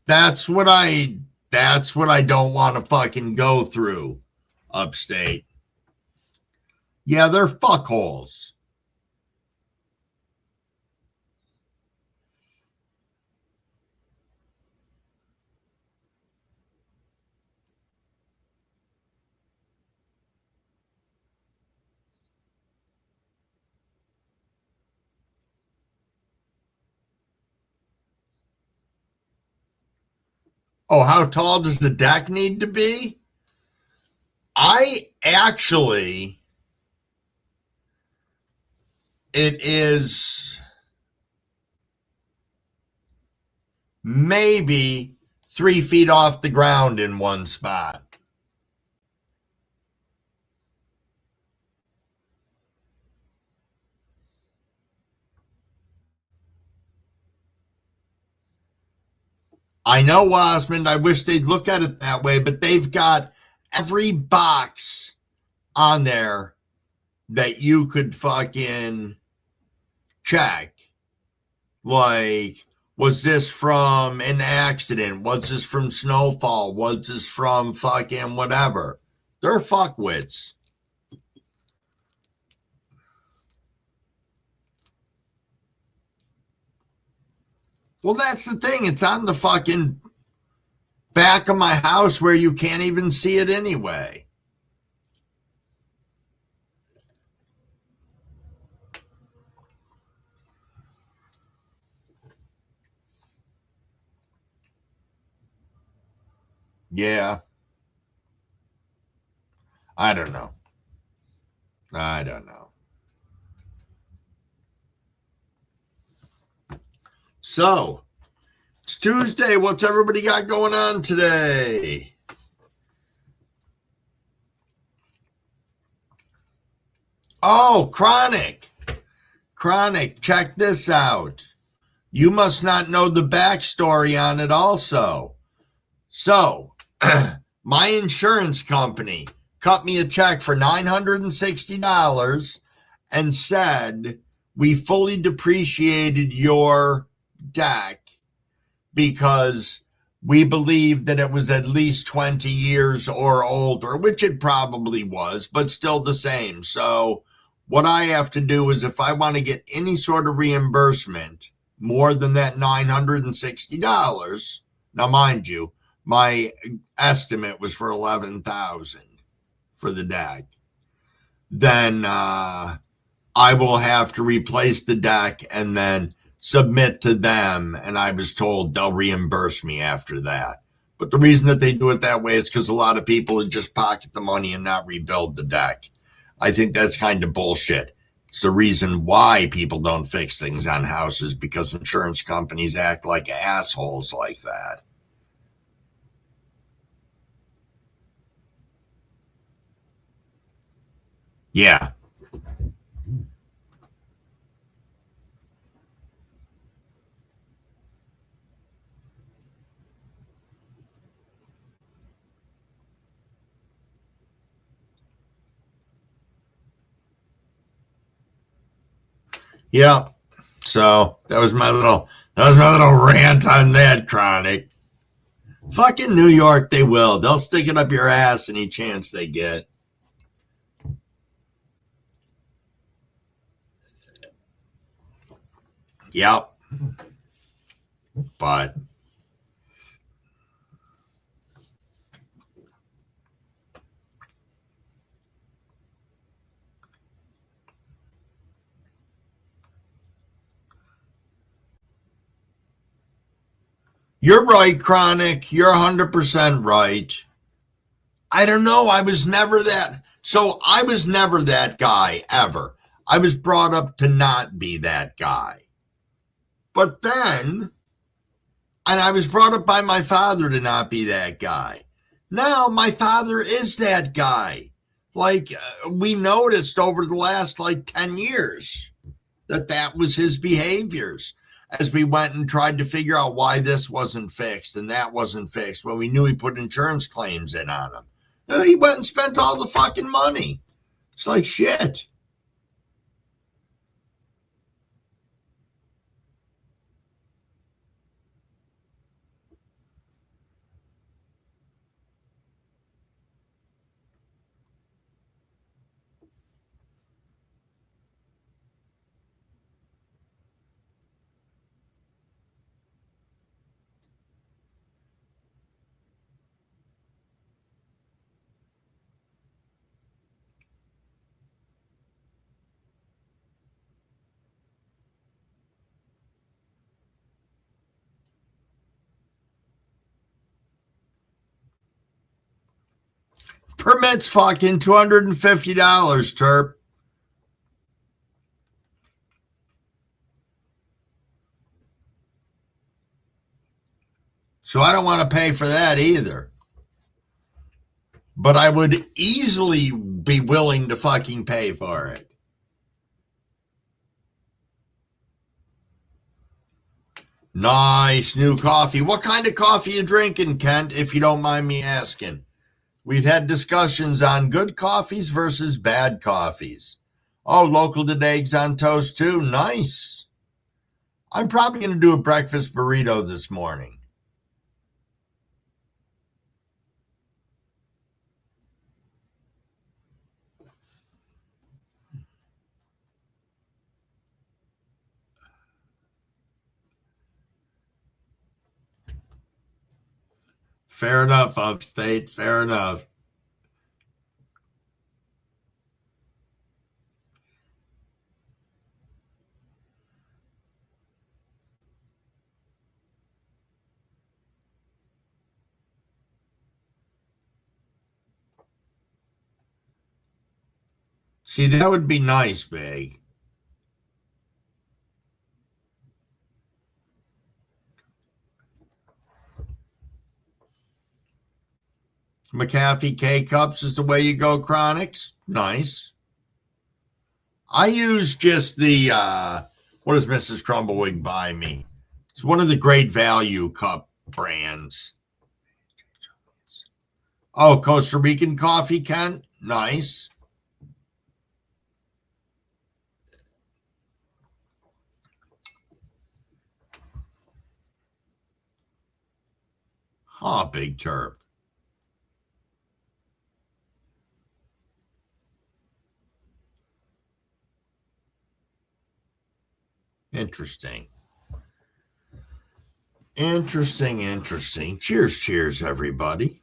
That's what I don't want to fucking go through, Upstate. Yeah, they're fuckholes. Oh, how tall does the deck need to be? It is maybe 3 feet off the ground in one spot. I know, Wasmond, I wish they'd look at it that way, but they've got every box on there that you could fucking check. Like, was this from an accident? Was this from snowfall? Was this from fucking whatever? They're fuckwits. Well, that's the thing. It's on the fucking back of my house where you can't even see it anyway. Yeah. I don't know. So, it's Tuesday. What's everybody got going on today? Oh, Chronic. Chronic, check this out. You must not know the backstory on it also. So, my insurance company cut me a check for $960 and said, we fully depreciated your deck because we believed that it was at least 20 years or older, which it probably was, but still the same. So what I have to do is if I want to get any sort of reimbursement more than that $960, now mind you, my estimate was for $11,000 for the deck, then I will have to replace the deck and then submit to them. And I was told they'll reimburse me after that. But the reason that they do it that way is because a lot of people would just pocket the money and not rebuild the deck. I think that's kind of bullshit. It's the reason why people don't fix things on houses, because insurance companies act like assholes like that. Yeah. Yeah. So that was my little rant on that, Chronic. Fucking New York, they will. They'll stick it up your ass any chance they get. Yep. But you're right, Chronic. You're 100% right. I don't know. I was never that. So I was never that guy, ever. I was brought up to not be that guy. But then, and I was brought up by my father to not be that guy. Now my father is that guy. Like, we noticed over the last 10 years that was his behaviors as we went and tried to figure out why this wasn't fixed and that wasn't fixed. Well, we knew he put insurance claims in on him. He went and spent all the fucking money. It's like shit. Permits fucking $250, Terp. So I don't want to pay for that either. But I would easily be willing to fucking pay for it. Nice new coffee. What kind of coffee you drinking, Kent, if you don't mind me asking? We've had discussions on good coffees versus bad coffees. Oh, local did eggs on toast too. Nice. I'm probably going to do a breakfast burrito this morning. Fair enough, Upstate. Fair enough. See, that would be nice, Big. McAfee K-Cups is the way you go, Chronics. Nice. I use just the, what does Mrs. Crumblewick buy me? It's one of the great value cup brands. Oh, Costa Rican coffee, Kent? Nice. Big Terp. Interesting. Interesting. Cheers, everybody.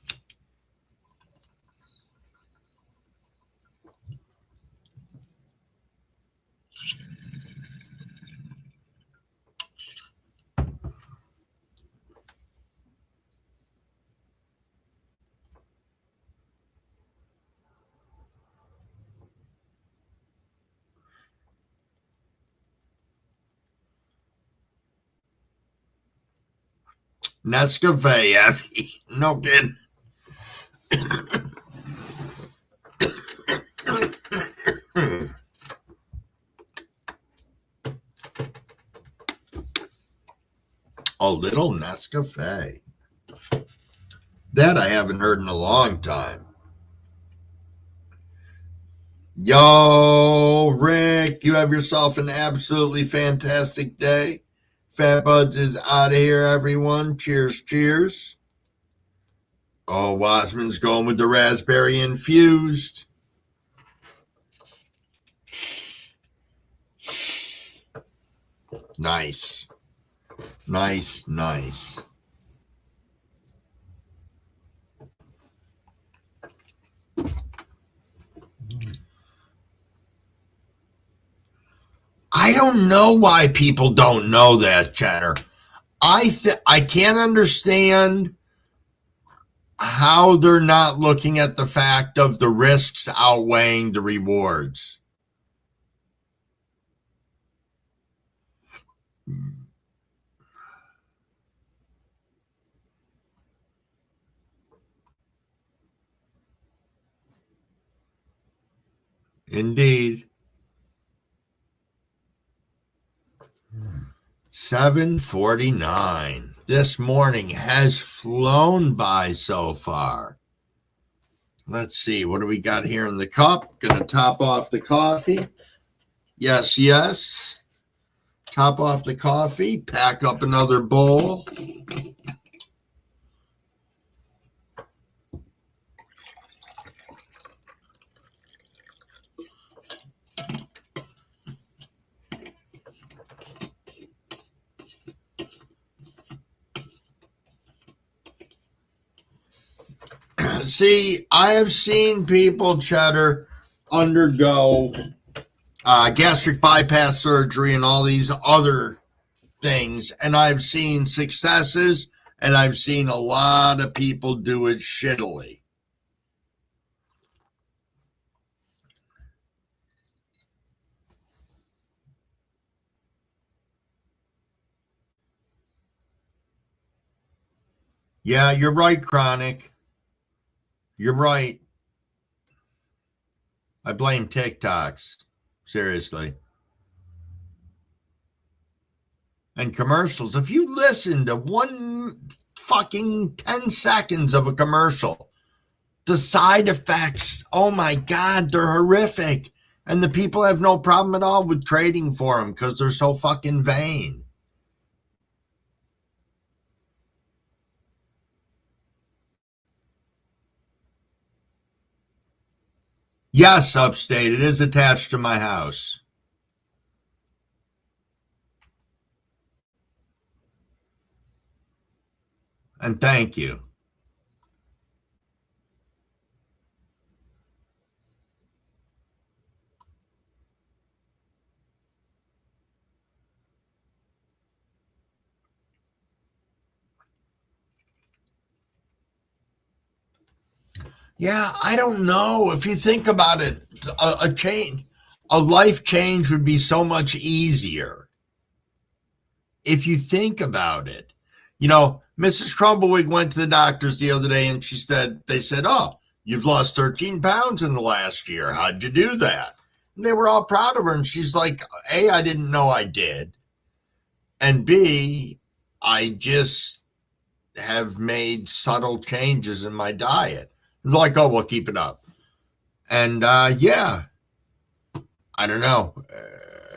Nescafe, Effie. No kidding. A little Nescafe. That I haven't heard in a long time. Yo, Rick, you have yourself an absolutely fantastic day. Fat Buds is out of here, everyone. Cheers. Oh, Wasman's going with the raspberry infused. Nice. I don't know why people don't know that, Cheddar. I can't understand how they're not looking at the fact of the risks outweighing the rewards. Indeed. 7:49. This morning has flown by so far. Let's see. What do we got here in the cup? Gonna top off the coffee. Yes. Top off the coffee. Pack up another bowl. See, I have seen people, Cheddar, undergo gastric bypass surgery and all these other things, and I've seen successes, and I've seen a lot of people do it shittily. Yeah, you're right, Chronic. You're right. I blame TikToks. Seriously. And commercials. If you listen to one fucking 10 seconds of a commercial, the side effects, oh my God, they're horrific. And the people have no problem at all with trading for them because they're so fucking vain. Yes, Upstate, it is attached to my house. And thank you. Yeah, I don't know. If you think about it, a life change would be so much easier. If you think about it, you know, Mrs. Crumblewick went to the doctors the other day and they said, oh, you've lost 13 pounds in the last year. How'd you do that? And they were all proud of her. And she's like, A, I didn't know I did. And B, I just have made subtle changes in my diet. Like, oh, we'll keep it up. And yeah, I don't know.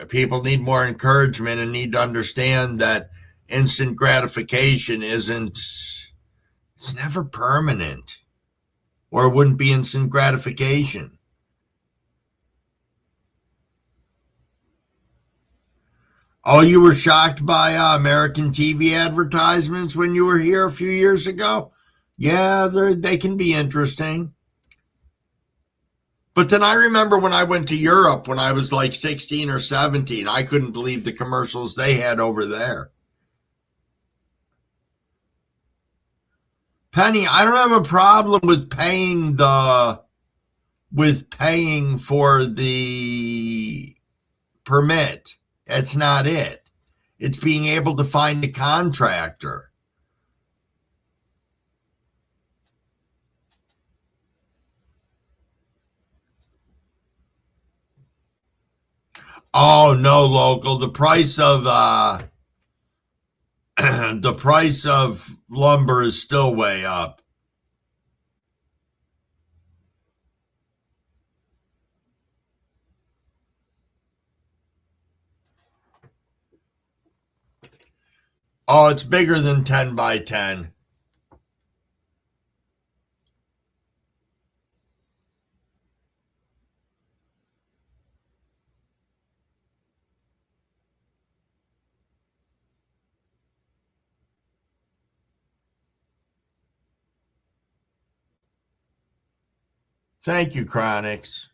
People need more encouragement and need to understand that instant gratification it's never permanent, or it wouldn't be instant gratification. Oh, you were shocked by American TV advertisements when you were here a few years ago? Yeah, they can be interesting. But then I remember when I went to Europe when I was like 16 or 17, I couldn't believe the commercials they had over there. Penny, I don't have a problem with paying for the permit. That's not it. It's being able to find a contractor. Oh no, local. The price of the price of lumber is still way up. Oh, it's bigger than 10 by 10. Thank you, Chronix.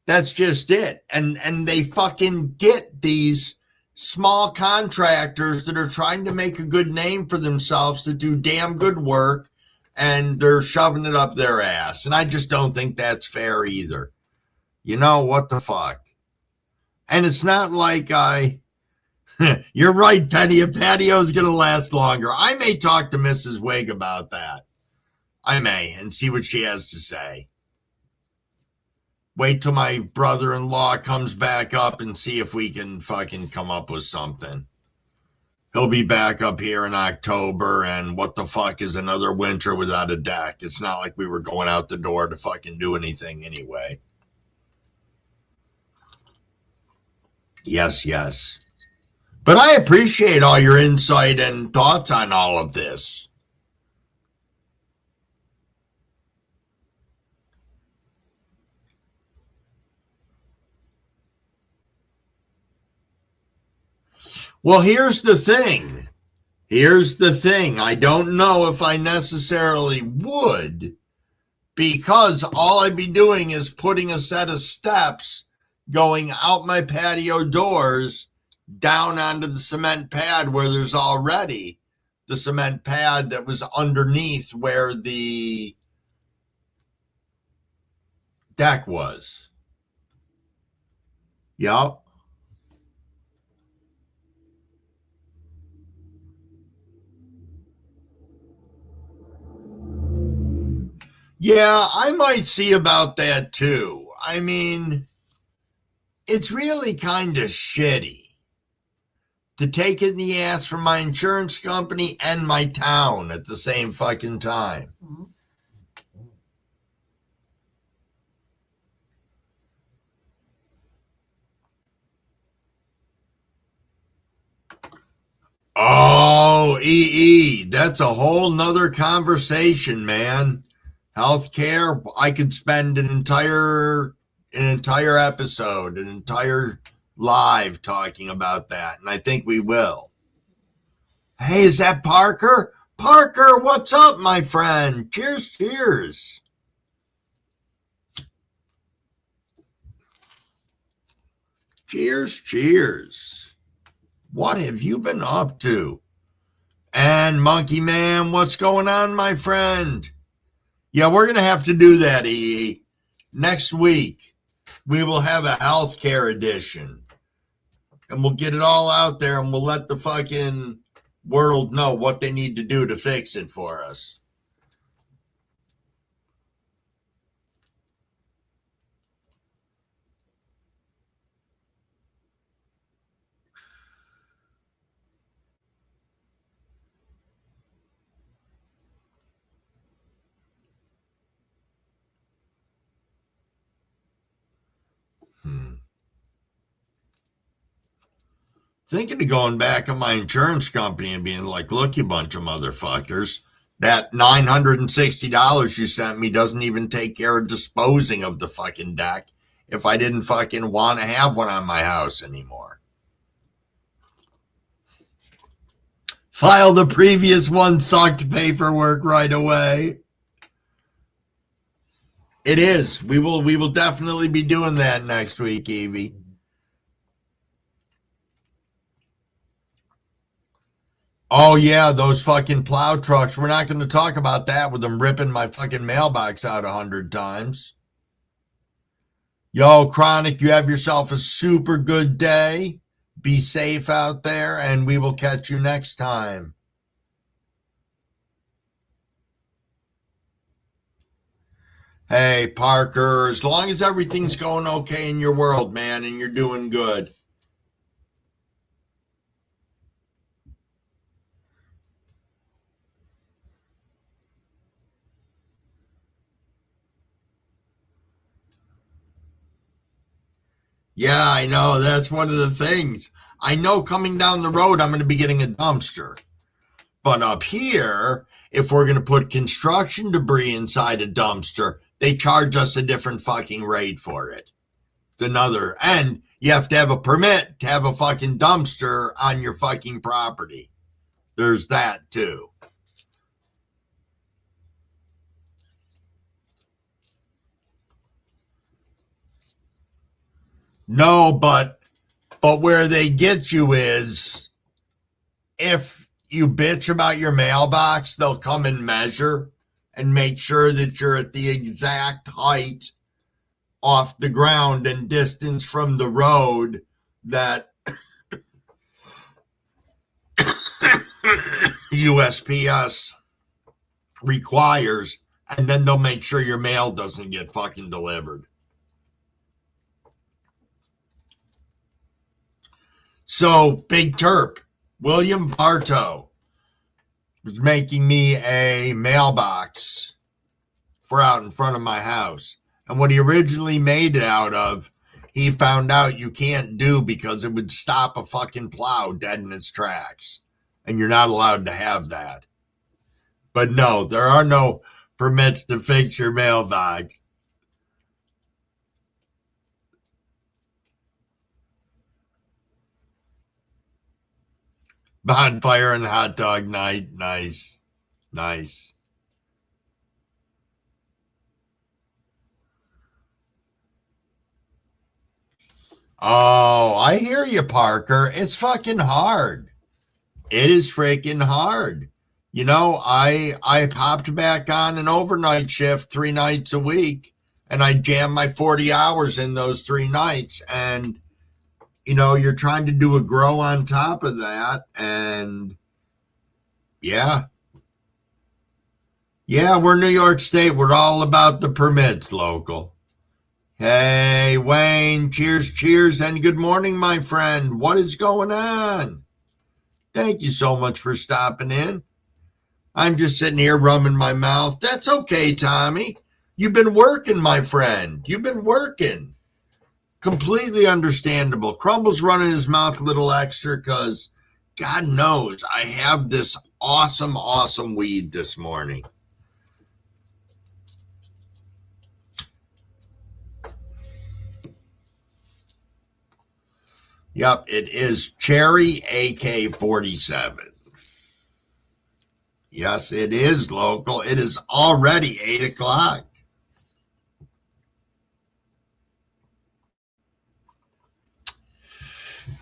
That's just it. And they fucking get these small contractors that are trying to make a good name for themselves to do damn good work, and they're shoving it up their ass. And I just don't think that's fair either. You know, what the fuck? And it's not like you're right, Penny, a patio is going to last longer. I may talk to Mrs. Wig about that. I may, and see what she has to say. Wait till my brother-in-law comes back up and see if we can fucking come up with something. He'll be back up here in October, and what the fuck is another winter without a deck? It's not like we were going out the door to fucking do anything anyway. Yes, yes. But I appreciate all your insight and thoughts on all of this. Well, here's the thing. I don't know if I necessarily would, because all I'd be doing is putting a set of steps going out my patio doors down onto the cement pad where there's already the cement pad that was underneath where the deck was. Yep. Yeah, I might see about that too. I mean, it's really kind of shitty to take it in the ass from my insurance company and my town at the same fucking time. Oh, that's a whole nother conversation, man. Healthcare, I could spend an entire episode, an entire live talking about that, and I think we will. Hey, is that Parker? Parker, what's up, my friend? Cheers, cheers. Cheers, cheers. What have you been up to? And Monkey Man, what's going on, my friend? Yeah, we're going to have to do that, Next week, we will have a healthcare edition. And we'll get it all out there, and we'll let the fucking world know what they need to do to fix it for us. Thinking of going back on my insurance company and being like, look, you bunch of motherfuckers, that $960 you sent me doesn't even take care of disposing of the fucking deck if I didn't fucking want to have one on my house anymore. File the previous one sucked paperwork right away. It is. We will definitely be doing that next week, Evie. Oh, yeah, those fucking plow trucks. We're not going to talk about that with them ripping my fucking mailbox out 100 times. Yo, Chronic, you have yourself a super good day. Be safe out there, and we will catch you next time. Hey, Parker, as long as everything's going okay in your world, man, and you're doing good. Yeah, I know. That's one of the things. I know coming down the road, I'm going to be getting a dumpster. But up here, if we're going to put construction debris inside a dumpster, they charge us a different fucking rate for it. It's another. And you have to have a permit to have a fucking dumpster on your fucking property. There's that too. No, but where they get you is if you bitch about your mailbox, they'll come and measure and make sure that you're at the exact height off the ground and distance from the road that USPS requires, and then they'll make sure your mail doesn't get fucking delivered. So, Big Terp, William Bartow was making me a mailbox for out in front of my house. And what he originally made it out of, he found out you can't do because it would stop a fucking plow dead in its tracks. And you're not allowed to have that. But no, there are no permits to fix your mailbox. Bonfire and hot dog night. Nice. Nice. Oh, I hear you, Parker. It's fucking hard. It is freaking hard. You know, I popped back on an overnight shift 3 nights a week, and I jammed my 40 hours in those 3 nights. And, you know, you're trying to do a grow on top of that. And, yeah. Yeah, we're New York State. We're all about the permits, local. Hey, Wayne, cheers, and good morning, my friend. What is going on? Thank you so much for stopping in. I'm just sitting here rubbing my mouth. That's okay, Tommy. You've been working, my friend. You've been working. Completely understandable. Crumble's running his mouth a little extra because God knows I have this awesome weed this morning. Yep, it is Cherry AK-47. Yes, it is local. It is already 8 o'clock.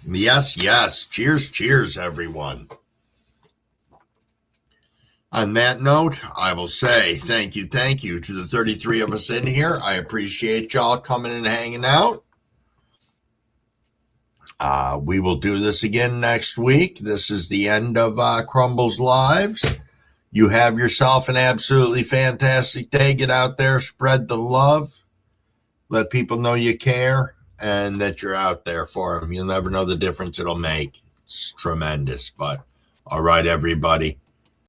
Yes. Cheers, everyone. On that note, I will say thank you to the 33 of us in here. I appreciate y'all coming and hanging out. We will do this again next week. This is the end of Crumble's Lives. You have yourself an absolutely fantastic day. Get out there, spread the love. Let people know you care and that you're out there for them. You'll never know the difference it'll make. It's tremendous. But all right, everybody.